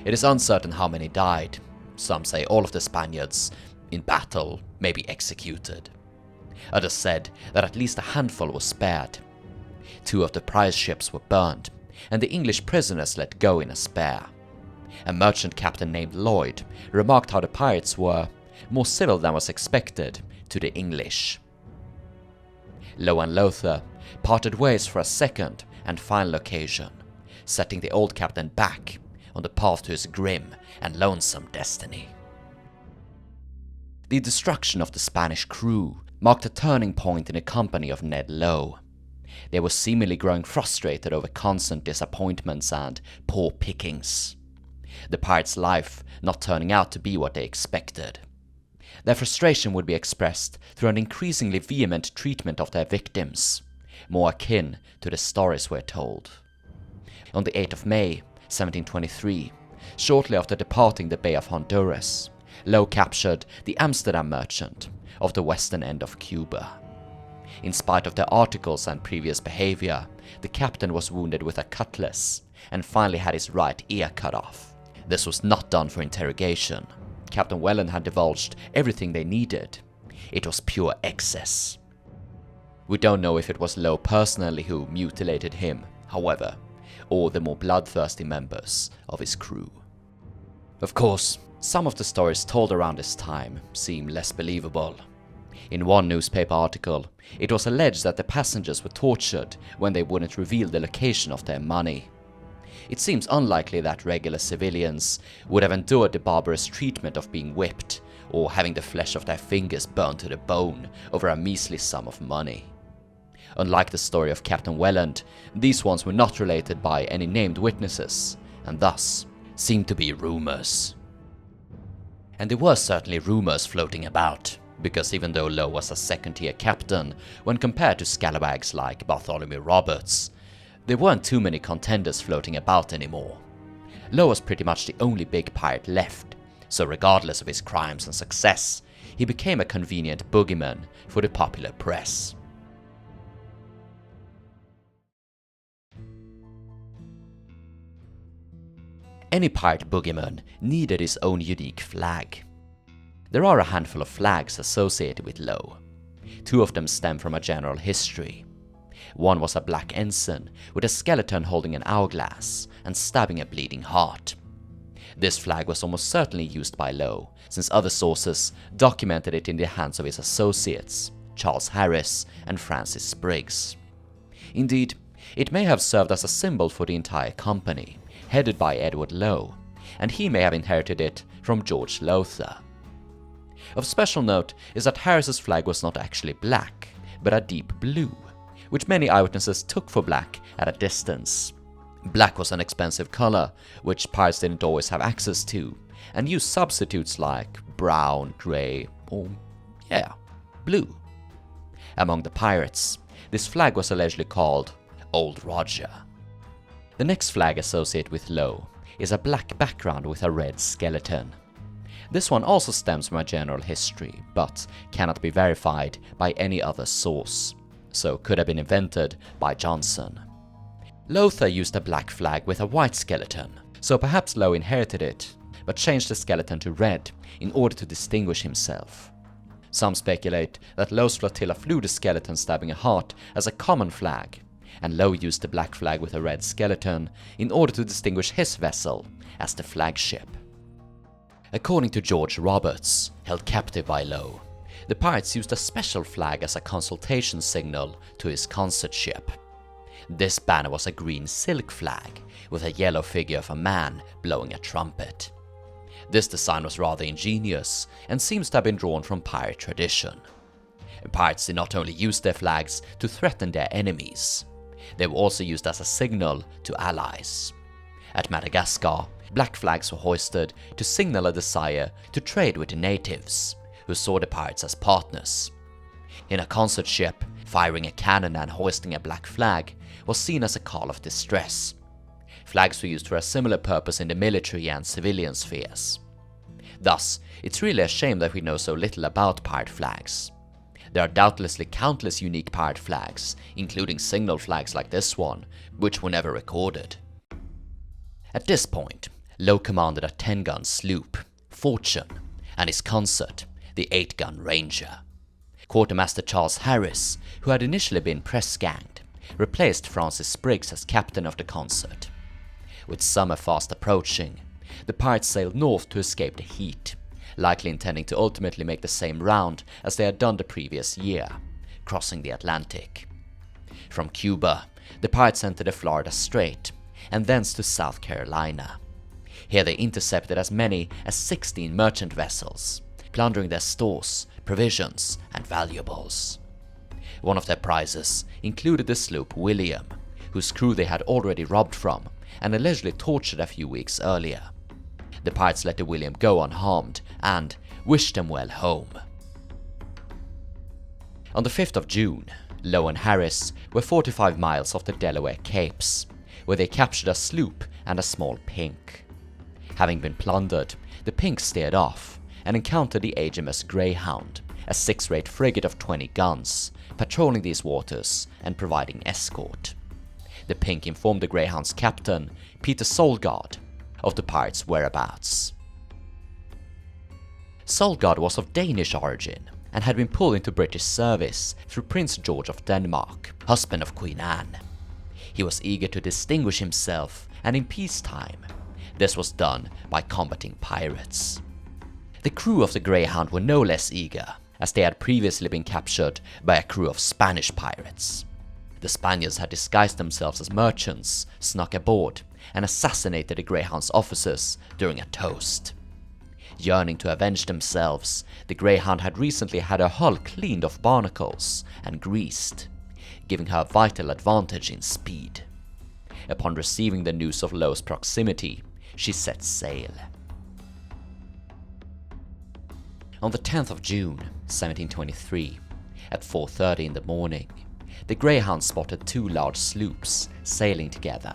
It is uncertain how many died. Some say all of the Spaniards, in battle, may be executed. Others said that at least a handful were spared. 2 of the prize ships were burned, and the English prisoners let go in a spare. A merchant captain named Lloyd remarked how the pirates were more civil than was expected to the English. Low and Lothar parted ways for a second and final occasion, setting the old captain back on the path to his grim and lonesome destiny. The destruction of the Spanish crew marked a turning point in the company of Ned Low. They were seemingly growing frustrated over constant disappointments and poor pickings. The pirates' life not turning out to be what they expected. Their frustration would be expressed through an increasingly vehement treatment of their victims, more akin to the stories we're told. On the 8th of May, 1723, shortly after departing the Bay of Honduras, Low captured the Amsterdam merchant of the western end of Cuba. In spite of their articles and previous behavior, the captain was wounded with a cutlass and finally had his right ear cut off. This was not done for interrogation. Captain Welland had divulged everything they needed. It was pure excess. We don't know if it was Low personally who mutilated him, however, or the more bloodthirsty members of his crew. Of course, some of the stories told around this time seem less believable. In one newspaper article, it was alleged that the passengers were tortured when they wouldn't reveal the location of their money. It seems unlikely that regular civilians would have endured the barbarous treatment of being whipped or having the flesh of their fingers burned to the bone over a measly sum of money. Unlike the story of Captain Welland, these ones were not related by any named witnesses, and thus seemed to be rumors. And there were certainly rumors floating about, because even though Low was a second-tier captain when compared to scalawags like Bartholomew Roberts, there weren't too many contenders floating about anymore. Low was pretty much the only big pirate left, so regardless of his crimes and success, he became a convenient boogeyman for the popular press. Any pirate boogeyman needed his own unique flag. There are a handful of flags associated with Low. 2 of them stem from a general history. One was a black ensign with a skeleton holding an hourglass and stabbing a bleeding heart. This flag was almost certainly used by Low, since other sources documented it in the hands of his associates, Charles Harris and Francis Spriggs. Indeed, it may have served as a symbol for the entire company, headed by Edward Low, and he may have inherited it from George Lowther. Of special note is that Harris's flag was not actually black, but a deep blue, which many eyewitnesses took for black at a distance. Black was an expensive color, which pirates didn't always have access to, and used substitutes like brown, grey, or blue. Among the pirates, this flag was allegedly called Old Roger. The next flag associated with Low is a black background with a red skeleton. This one also stems from a general history, but cannot be verified by any other source, so could have been invented by Johnson. Lowther used a black flag with a white skeleton, so perhaps Low inherited it, but changed the skeleton to red in order to distinguish himself. Some speculate that Low's flotilla flew the skeleton stabbing a heart as a common flag, and Low used the black flag with a red skeleton in order to distinguish his vessel as the flagship. According to George Roberts, held captive by Low, the pirates used a special flag as a consultation signal to his consort ship. This banner was a green silk flag with a yellow figure of a man blowing a trumpet. This design was rather ingenious and seems to have been drawn from pirate tradition. Pirates did not only use their flags to threaten their enemies, they were also used as a signal to allies. At Madagascar, black flags were hoisted to signal a desire to trade with the natives, who saw the pirates as partners. In a consort ship, firing a cannon and hoisting a black flag was seen as a call of distress. Flags were used for a similar purpose in the military and civilian spheres. Thus, it's really a shame that we know so little about pirate flags. There are doubtlessly countless unique pirate flags, including signal flags like this one, which were never recorded. At this point, Low commanded a 10-gun sloop, Fortune, and his consort, the 8-gun Ranger. Quartermaster Charles Harris, who had initially been press-ganged, replaced Francis Spriggs as captain of the consort. With summer fast approaching, the pirates sailed north to escape the heat, likely intending to ultimately make the same round as they had done the previous year, crossing the Atlantic. From Cuba, the pirates entered the Florida Strait, and thence to South Carolina. Here they intercepted as many as 16 merchant vessels, plundering their stores, provisions, and valuables. One of their prizes included the sloop William, whose crew they had already robbed from and allegedly tortured a few weeks earlier. The pirates let the William go unharmed and wished them well home. On the 5th of June, Low and Harris were 45 miles off the Delaware Capes, where they captured a sloop and a small pink. Having been plundered, the pink steered off and encountered the HMS Greyhound, a 6-rate frigate of 20 guns, patrolling these waters and providing escort. The pink informed the Greyhound's captain, Peter Solgaard, of the pirates' whereabouts. Solgaard was of Danish origin and had been pulled into British service through Prince George of Denmark, husband of Queen Anne. He was eager to distinguish himself, and in peacetime, this was done by combating pirates. The crew of the Greyhound were no less eager, as they had previously been captured by a crew of Spanish pirates. The Spaniards had disguised themselves as merchants, snuck aboard, and assassinated the Greyhound's officers during a toast. Yearning to avenge themselves, the Greyhound had recently had her hull cleaned of barnacles and greased, giving her a vital advantage in speed. Upon receiving the news of Low's proximity, she set sail. On the 10th of June, 1723, at 4:30 in the morning, the Greyhound spotted 2 large sloops sailing together,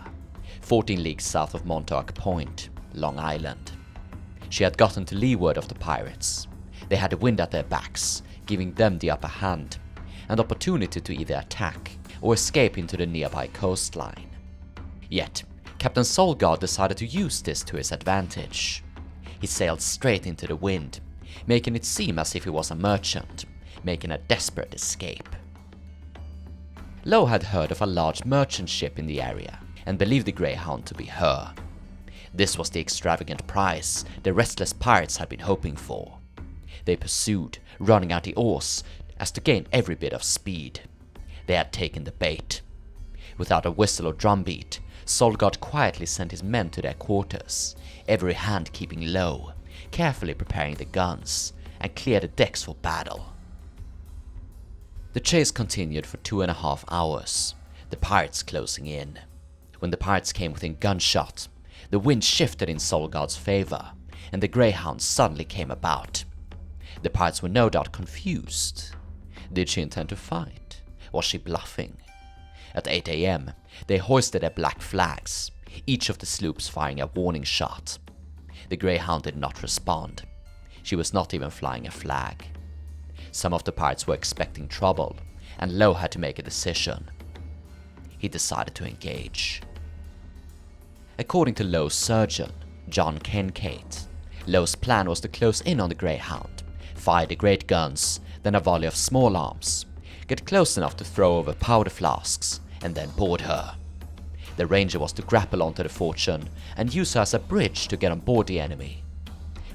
14 leagues south of Montauk Point, Long Island. She had gotten to leeward of the pirates. They had the wind at their backs, giving them the upper hand, and opportunity to either attack or escape into the nearby coastline. Yet, Captain Solgaard decided to use this to his advantage. He sailed straight into the wind, making it seem as if he was a merchant, making a desperate escape. Low had heard of a large merchant ship in the area and believed the Greyhound to be her. This was the extravagant prize the restless pirates had been hoping for. They pursued, running out the oars as to gain every bit of speed. They had taken the bait. Without a whistle or drumbeat, Solgaard quietly sent his men to their quarters, every hand keeping low, carefully preparing the guns, and clear the decks for battle. The chase continued for 2.5 hours, the pirates closing in. When the pirates came within gunshot, the wind shifted in Solgard's favor, and the Greyhound suddenly came about. The pirates were no doubt confused. Did she intend to fight? Was she bluffing? At 8 AM, they hoisted their black flags, each of the sloops firing a warning shot. The Greyhound did not respond. She was not even flying a flag. Some of the pirates were expecting trouble, and Low had to make a decision. He decided to engage. According to Low's surgeon, John Kincaid, Low's plan was to close in on the Greyhound, fire the great guns, then a volley of small arms, get close enough to throw over powder flasks, and then board her. The Ranger was to grapple onto the Fortune and use her as a bridge to get on board the enemy.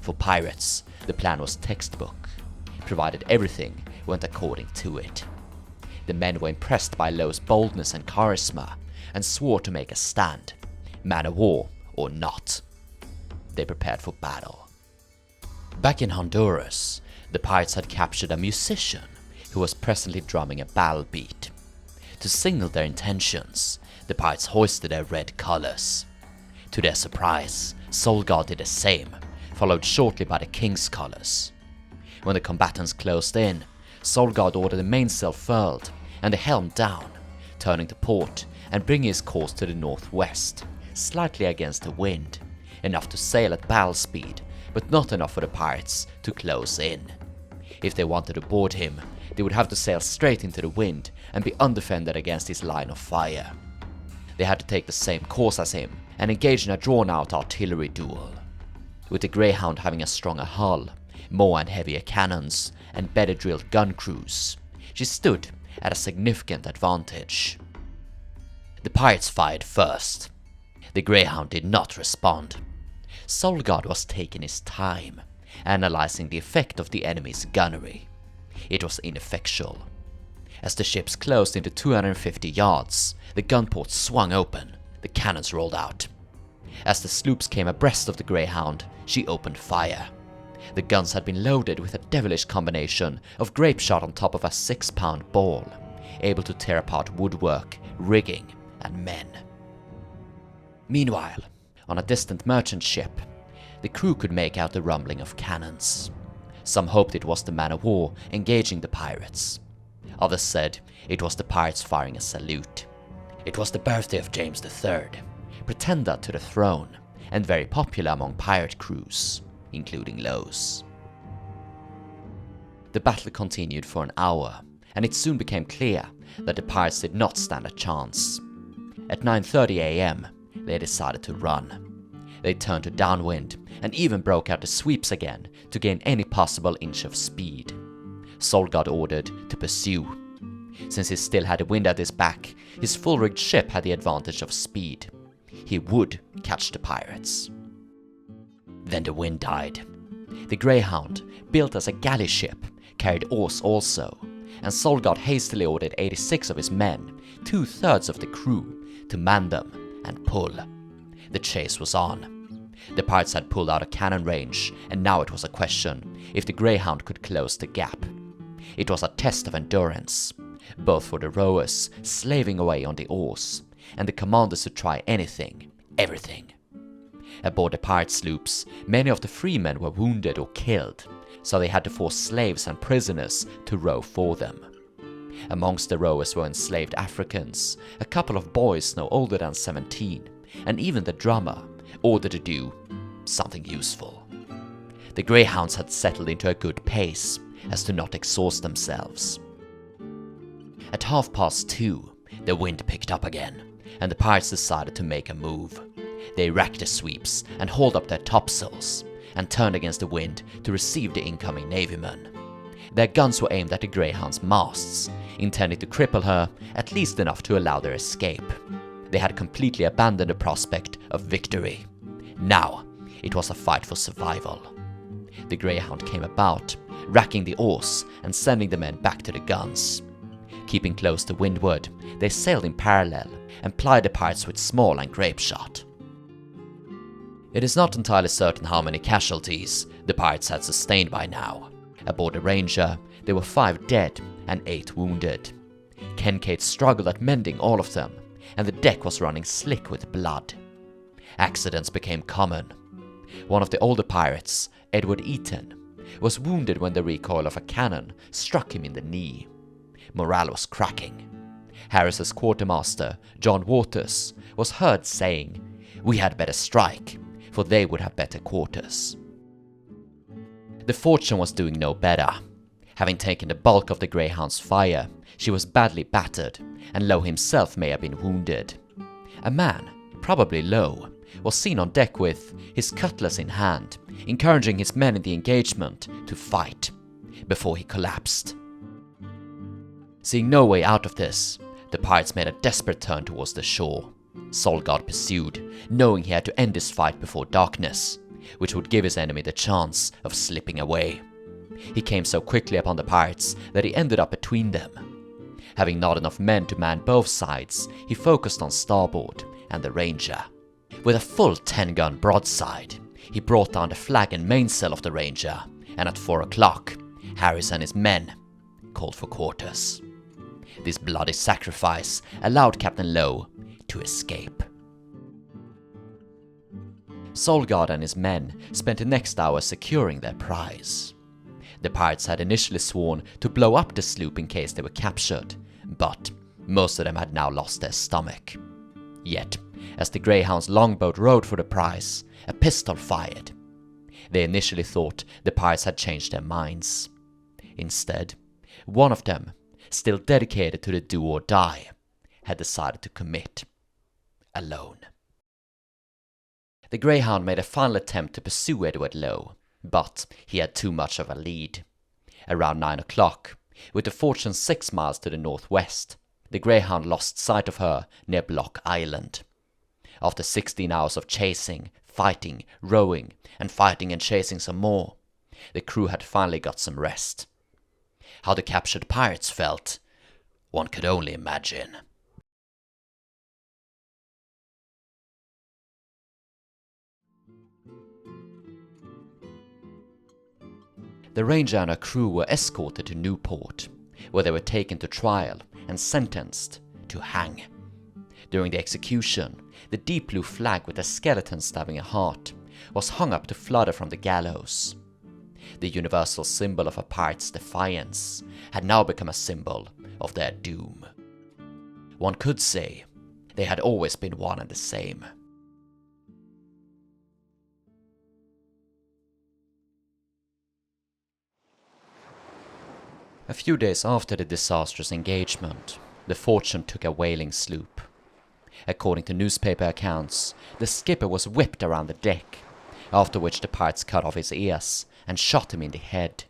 For pirates, the plan was textbook, provided everything went according to it. The men were impressed by Low's boldness and charisma, and swore to make a stand, man of war or not. They prepared for battle. Back in Honduras, the pirates had captured a musician who was presently drumming a battle beat. To signal their intentions, the pirates hoisted their red colors. To their surprise, Solgard did the same, followed shortly by the king's colors. When the combatants closed in, Solgard ordered the mainsail furled and the helm down, turning to port and bringing his course to the northwest, slightly against the wind, enough to sail at battle speed, but not enough for the pirates to close in. If they wanted to board him, they would have to sail straight into the wind and be undefended against his line of fire. They had to take the same course as him and engage in a drawn-out artillery duel. With the Greyhound having a stronger hull, more and heavier cannons, and better drilled gun crews, she stood at a significant advantage. The pirates fired first. The Greyhound did not respond. Solgard was taking his time, analyzing the effect of the enemy's gunnery. It was ineffectual. As the ships closed into 250 yards, the gun ports swung open, the cannons rolled out. As the sloops came abreast of the Greyhound, she opened fire. The guns had been loaded with a devilish combination of grape shot on top of a 6-pound ball, able to tear apart woodwork, rigging, and men. Meanwhile, on a distant merchant ship, the crew could make out the rumbling of cannons. Some hoped it was the man-of-war engaging the pirates. Others said it was the pirates firing a salute. It was the birthday of James III, pretender to the throne, and very popular among pirate crews, including Low's. The battle continued for an hour, and it soon became clear that the pirates did not stand a chance. At 9:30 AM, they decided to run. They turned to downwind and even broke out the sweeps again to gain any possible inch of speed. Solgard ordered to pursue. Since he still had the wind at his back, his full-rigged ship had the advantage of speed. He would catch the pirates. Then the wind died. The Greyhound, built as a galley ship, carried oars also, and Solgard hastily ordered 86 of his men, 2/3 of the crew, to man them and pull. The chase was on. The pirates had pulled out of cannon range, and now it was a question if the Greyhound could close the gap. It was a test of endurance, both for the rowers slaving away on the oars, and the commanders to try anything, everything. Aboard the pirate sloops, many of the freemen were wounded or killed, so they had to force slaves and prisoners to row for them. Amongst the rowers were enslaved Africans, a couple of boys no older than 17, and even the drummer, ordered to do something useful. The Greyhounds had settled into a good pace, as to not exhaust themselves. At 2:30, the wind picked up again, and the pirates decided to make a move. They racked the sweeps and hauled up their topsails, and turned against the wind to receive the incoming navymen. Their guns were aimed at the Greyhound's masts, intending to cripple her at least enough to allow their escape. They had completely abandoned the prospect of victory. Now, it was a fight for survival. The Greyhound came about, racking the oars and sending the men back to the guns. Keeping close to windward, they sailed in parallel and plied the pirates with small and grape shot. It is not entirely certain how many casualties The pirates had sustained by now. Aboard the Ranger, there were 5 dead and 8 wounded. Kincaid struggled at mending all of them, and the deck was running slick with blood. Accidents became common. One of the older pirates, Edward Eaton, was wounded when the recoil of a cannon struck him in the knee. Morale was cracking. Harris's quartermaster, John Waters, was heard saying, "We had better strike, for they would have better quarters." The Fortune was doing no better. Having taken the bulk of the Greyhound's fire, she was badly battered, and Low himself may have been wounded. A man, probably Low, was seen on deck with his cutlass in hand, encouraging his men in the engagement to fight, before he collapsed. Seeing no way out of this, the pirates made a desperate turn towards the shore. Solgard pursued, knowing he had to end this fight before darkness, which would give his enemy the chance of slipping away. He came so quickly upon the pirates that he ended up between them. Having not enough men to man both sides, he focused on starboard and the Ranger. With a full 10-gun broadside, he brought down the flag and mainsail of the Ranger, and at 4 o'clock, Harris and his men called for quarters. This bloody sacrifice allowed Captain Low to escape. Solgard and his men spent the next hour securing their prize. The pirates had initially sworn to blow up the sloop in case they were captured, but most of them had now lost their stomach. Yet, as the Greyhound's longboat rode for the prize, a pistol fired. They initially thought the pirates had changed their minds. Instead, one of them, still dedicated to the do or die, had decided to commit alone. The Greyhound made a final attempt to pursue Edward Low, but he had too much of a lead. Around 9 o'clock, with the Fortune 6 miles to the northwest, the Greyhound lost sight of her near Block Island. After 16 hours of chasing, fighting, rowing, and fighting and chasing some more, the crew had finally got some rest. How the captured pirates felt, one could only imagine. The Ranger and her crew were escorted to Newport, where they were taken to trial and sentenced to hang. During the execution, the deep blue flag with a skeleton stabbing a heart was hung up to flutter from the gallows. The universal symbol of a pirate's defiance had now become a symbol of their doom. One could say they had always been one and the same. A few days after the disastrous engagement, the Fortune took a whaling sloop. According to newspaper accounts, the skipper was whipped around the deck, after which the pirates cut off his ears and shot him in the head.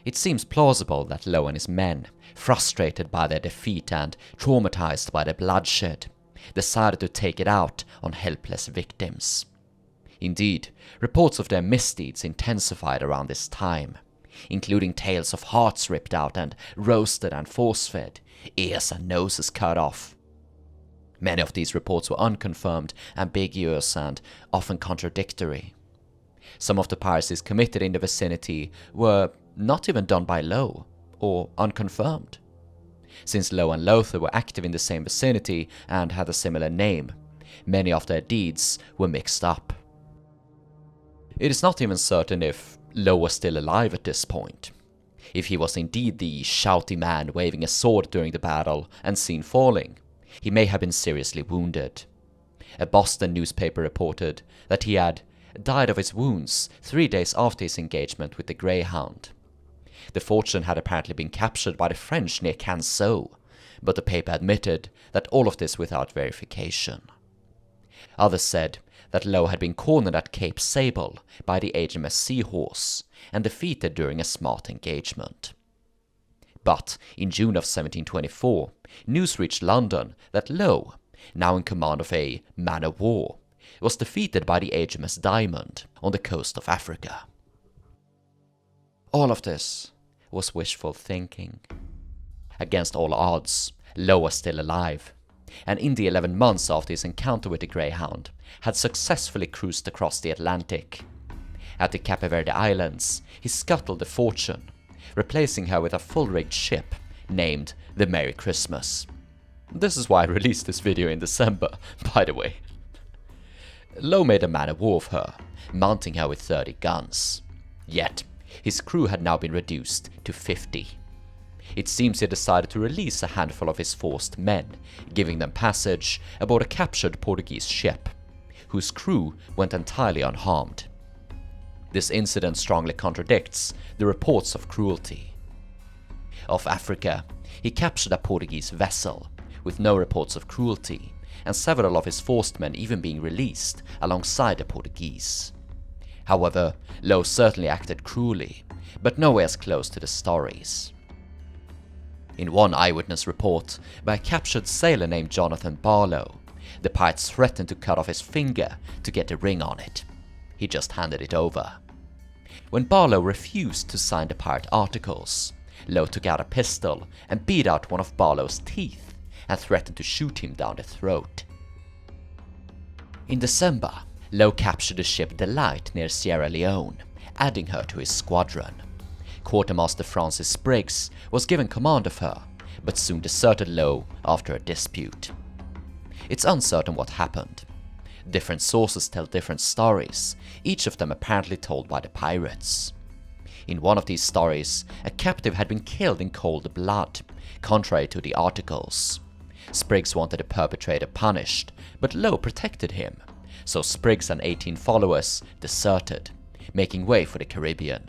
It seems plausible that Low and his men, frustrated by their defeat and traumatized by the bloodshed, decided to take it out on helpless victims. Indeed, reports of their misdeeds intensified around this time, including tales of hearts ripped out and roasted and force-fed, ears and noses cut off. Many of these reports were unconfirmed, ambiguous, and often contradictory. Some of the piracies committed in the vicinity were not even done by Low, or unconfirmed. Since Low and Lothar were active in the same vicinity and had a similar name, many of their deeds were mixed up. It is not even certain if Low was still alive at this point. If he was indeed the shouty man waving a sword during the battle and seen falling, he may have been seriously wounded. A Boston newspaper reported that he had died of his wounds 3 days after his engagement with the Greyhound. The Fortune had apparently been captured by the French near Canseau, but the paper admitted that all of this without verification. Others said that Low had been cornered at Cape Sable by the HMS Seahorse and defeated during a smart engagement. But in June of 1724, news reached London that Low, now in command of a man-of-war, was defeated by the HMS Diamond on the coast of Africa. All of this was wishful thinking. Against all odds, Low was still alive, and in the 11 months after his encounter with the Greyhound, had successfully cruised across the Atlantic. At the Cape Verde Islands, he scuttled the Fortune, replacing her with a full-rigged ship named the Merry Christmas. This is why I released this video in December, by the way. Low made a man-of-war of her, mounting her with 30 guns. Yet, his crew had now been reduced to 50. It seems he decided to release a handful of his forced men, giving them passage aboard a captured Portuguese ship, whose crew went entirely unharmed. This incident strongly contradicts the reports of cruelty. Off Africa, he captured a Portuguese vessel, with no reports of cruelty, and several of his forced men even being released alongside the Portuguese. However, Low certainly acted cruelly, but nowhere as close to the stories. In one eyewitness report by a captured sailor named Jonathan Barlow, the pirates threatened to cut off his finger to get a ring on it. He just handed it over. When Barlow refused to sign the pirate articles, Low took out a pistol and beat out one of Barlow's teeth and threatened to shoot him down the throat. In December, Low captured the ship Delight near Sierra Leone, adding her to his squadron. Quartermaster Francis Spriggs was given command of her, but soon deserted Low after a dispute. It's uncertain what happened. Different sources tell different stories, each of them apparently told by the pirates. In one of these stories, a captive had been killed in cold blood, contrary to the articles. Spriggs wanted the perpetrator punished, but Low protected him, so Spriggs and 18 followers deserted, making way for the Caribbean.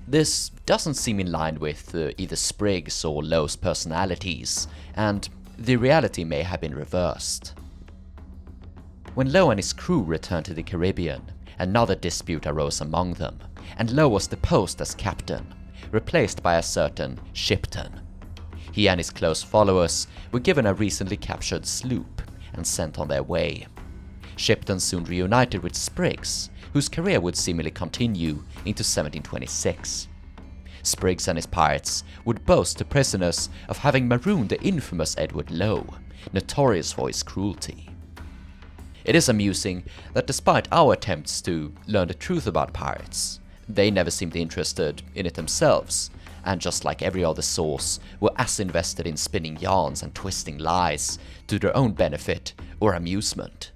This doesn't seem in line with either Spriggs or Low's personalities, and the reality may have been reversed. When Low and his crew returned to the Caribbean, another dispute arose among them, and Low was deposed as captain, replaced by a certain Shipton. He and his close followers were given a recently captured sloop and sent on their way. Shipton soon reunited with Spriggs, whose career would seemingly continue into 1726. Spriggs and his pirates would boast to prisoners of having marooned the infamous Edward Low, notorious for his cruelty. It is amusing that despite our attempts to learn the truth about pirates, they never seemed interested in it themselves, and just like every other source, were as invested in spinning yarns and twisting lies to their own benefit or amusement.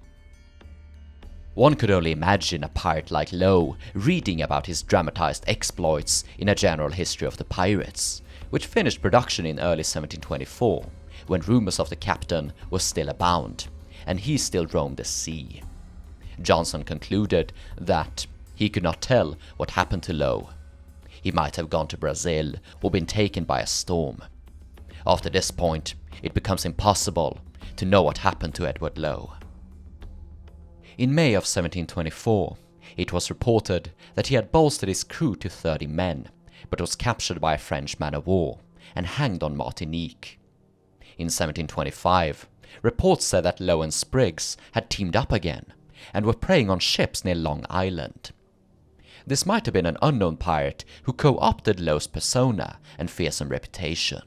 One could only imagine a pirate like Low reading about his dramatized exploits in A General History of the Pirates, which finished production in early 1724, when rumors of the captain were still abound, and he still roamed the sea. Johnson concluded that he could not tell what happened to Low. He might have gone to Brazil or been taken by a storm. After this point, it becomes impossible to know what happened to Edward Low. In May of 1724, it was reported that he had bolstered his crew to 30 men, but was captured by a French man-of-war and hanged on Martinique. In 1725, reports said that Low and Spriggs had teamed up again and were preying on ships near Long Island. This might have been an unknown pirate who co-opted Low's persona and fearsome reputation.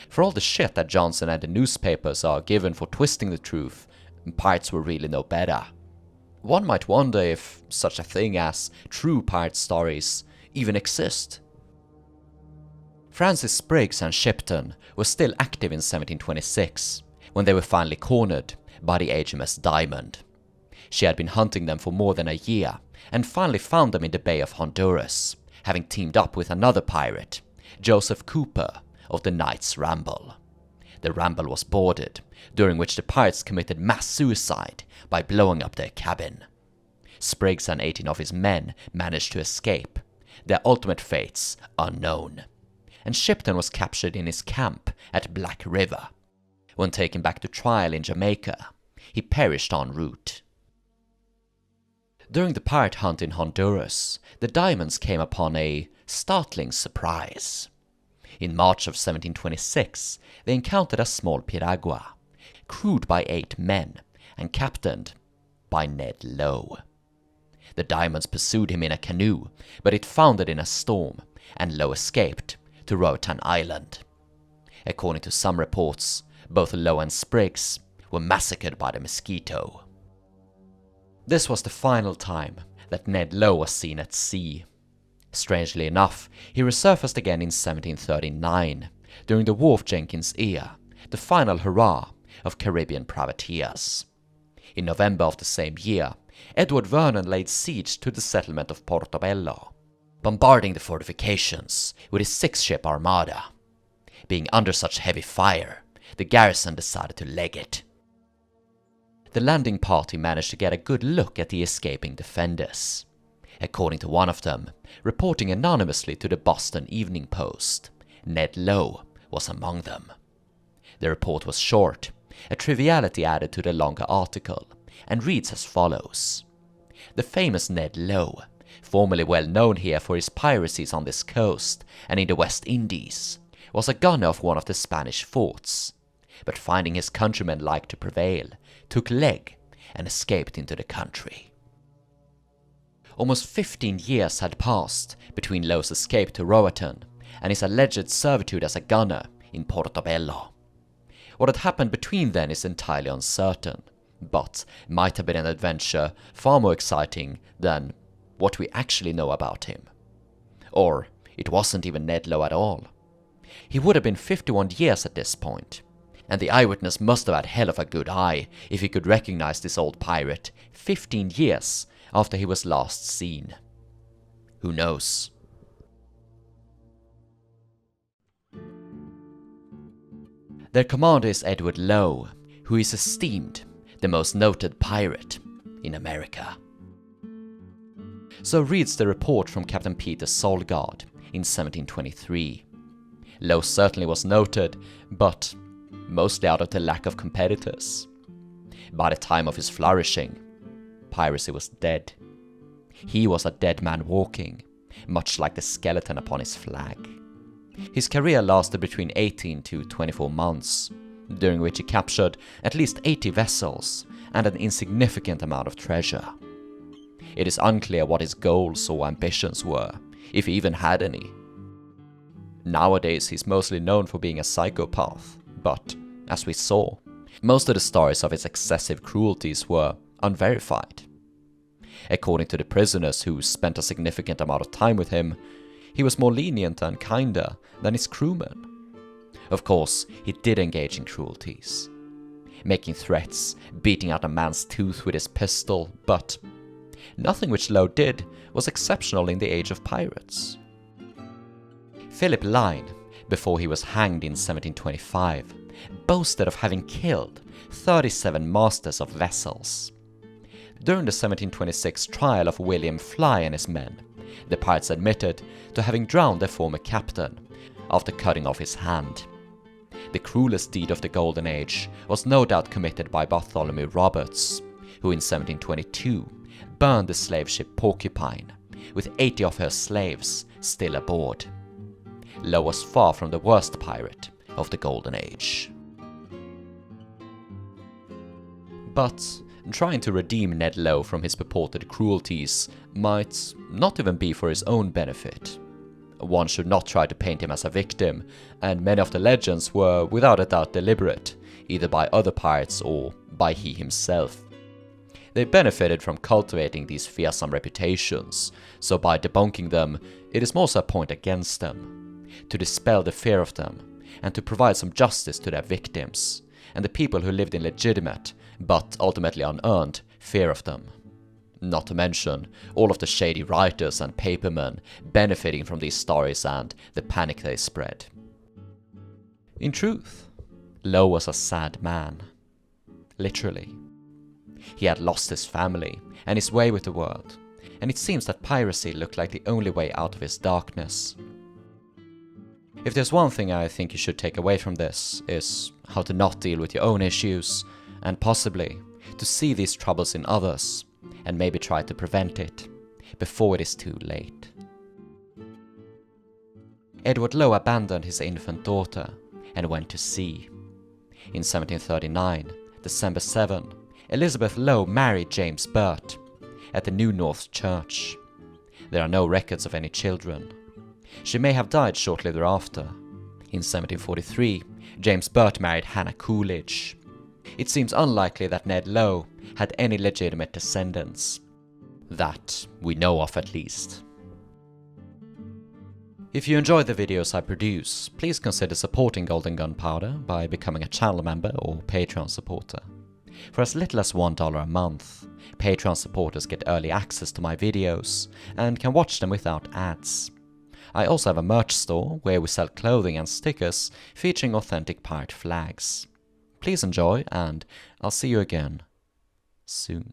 For all the shit that Johnson and the newspapers are given for twisting the truth, pirates were really no better. One might wonder if such a thing as true pirate stories even exist. Francis Spriggs and Shipton were still active in 1726, when they were finally cornered by the HMS Diamond. She had been hunting them for more than a year, and finally found them in the Bay of Honduras, having teamed up with another pirate, Joseph Cooper of the Knights Ramble. The Ramble was boarded, during which the pirates committed mass suicide by blowing up their cabin. Spriggs and 18 of his men managed to escape, their ultimate fates unknown, and Shipton was captured in his camp at Black River. When taken back to trial in Jamaica, he perished en route. During the pirate hunt in Honduras, the Diamonds came upon a startling surprise. In March of 1726, they encountered a small piragua, crewed by 8 men and captained by Ned Low. The Diamonds pursued him in a canoe, but it foundered in a storm, and Low escaped to Roatan Island. According to some reports, both Low and Spriggs were massacred by the mosquito. This was the final time that Ned Low was seen at sea. Strangely enough, he resurfaced again in 1739, during the Wharf-Jenkins era, the final hurrah of Caribbean privateers. In November of the same year, Edward Vernon laid siege to the settlement of Portobello, bombarding the fortifications with his 6-ship armada. Being under such heavy fire, the garrison decided to leg it. The landing party managed to get a good look at the escaping defenders. According to one of them, reporting anonymously to the Boston Evening Post, Ned Low was among them. The report was short, a triviality added to the longer article, and reads as follows. The famous Ned Low, formerly well known here for his piracies on this coast and in the West Indies, was a gunner of one of the Spanish forts, but finding his countrymen like to prevail, took leg and escaped into the country. Almost 15 years had passed between Low's escape to Roatan and his alleged servitude as a gunner in Portobello. What had happened between then is entirely uncertain, but might have been an adventure far more exciting than what we actually know about him. Or it wasn't even Ned Low at all. He would have been 51 years at this point, and the eyewitness must have had hell of a good eye if he could recognize this old pirate 15 years after he was last seen. Who knows? Their commander is Edward Low, who is esteemed the most noted pirate in America. So reads the report from Captain Peter Solgard in 1723. Low certainly was noted, but mostly out of the lack of competitors. By the time of his flourishing, piracy was dead. He was a dead man walking, much like the skeleton upon his flag. His career lasted between 18 to 24 months, during which he captured at least 80 vessels and an insignificant amount of treasure. It is unclear what his goals or ambitions were, if he even had any. Nowadays he's mostly known for being a psychopath, but, as we saw, most of the stories of his excessive cruelties were unverified. According to the prisoners who spent a significant amount of time with him, he was more lenient and kinder than his crewmen. Of course, he did engage in cruelties, making threats, beating out a man's tooth with his pistol, but nothing which Low did was exceptional in the age of pirates. Philip Line, before he was hanged in 1725, boasted of having killed 37 masters of vessels. During the 1726 trial of William Fly and his men, the pirates admitted to having drowned their former captain after cutting off his hand. The cruelest deed of the Golden Age was no doubt committed by Bartholomew Roberts, who in 1722 burned the slave ship Porcupine, with 80 of her slaves still aboard. Low was far from the worst pirate of the Golden Age. But trying to redeem Ned Low from his purported cruelties might not even be for his own benefit. One should not try to paint him as a victim, and many of the legends were without a doubt deliberate, either by other pirates or by he himself. They benefited from cultivating these fearsome reputations, so by debunking them, it is more so a point against them, to dispel the fear of them, and to provide some justice to their victims, and the people who lived in legitimate, but ultimately unearned, fear of them. Not to mention all of the shady writers and papermen benefiting from these stories and the panic they spread. In truth, Low was a sad man. Literally. He had lost his family and his way with the world, and it seems that piracy looked like the only way out of his darkness. If there's one thing I think you should take away from this, is how to not deal with your own issues, and possibly to see these troubles in others, and maybe try to prevent it before it is too late. Edward Low abandoned his infant daughter and went to sea. In 1739, December 7, Elizabeth Low married James Burt at the New North Church. There are no records of any children. She may have died shortly thereafter. In 1743, James Burt married Hannah Coolidge. It seems unlikely that Ned Low had any legitimate descendants. That we know of at least. If you enjoy the videos I produce, please consider supporting Golden Gunpowder by becoming a channel member or Patreon supporter. For as little as $1 a month, Patreon supporters get early access to my videos and can watch them without ads. I also have a merch store where we sell clothing and stickers featuring authentic pirate flags. Please enjoy, and I'll see you again soon.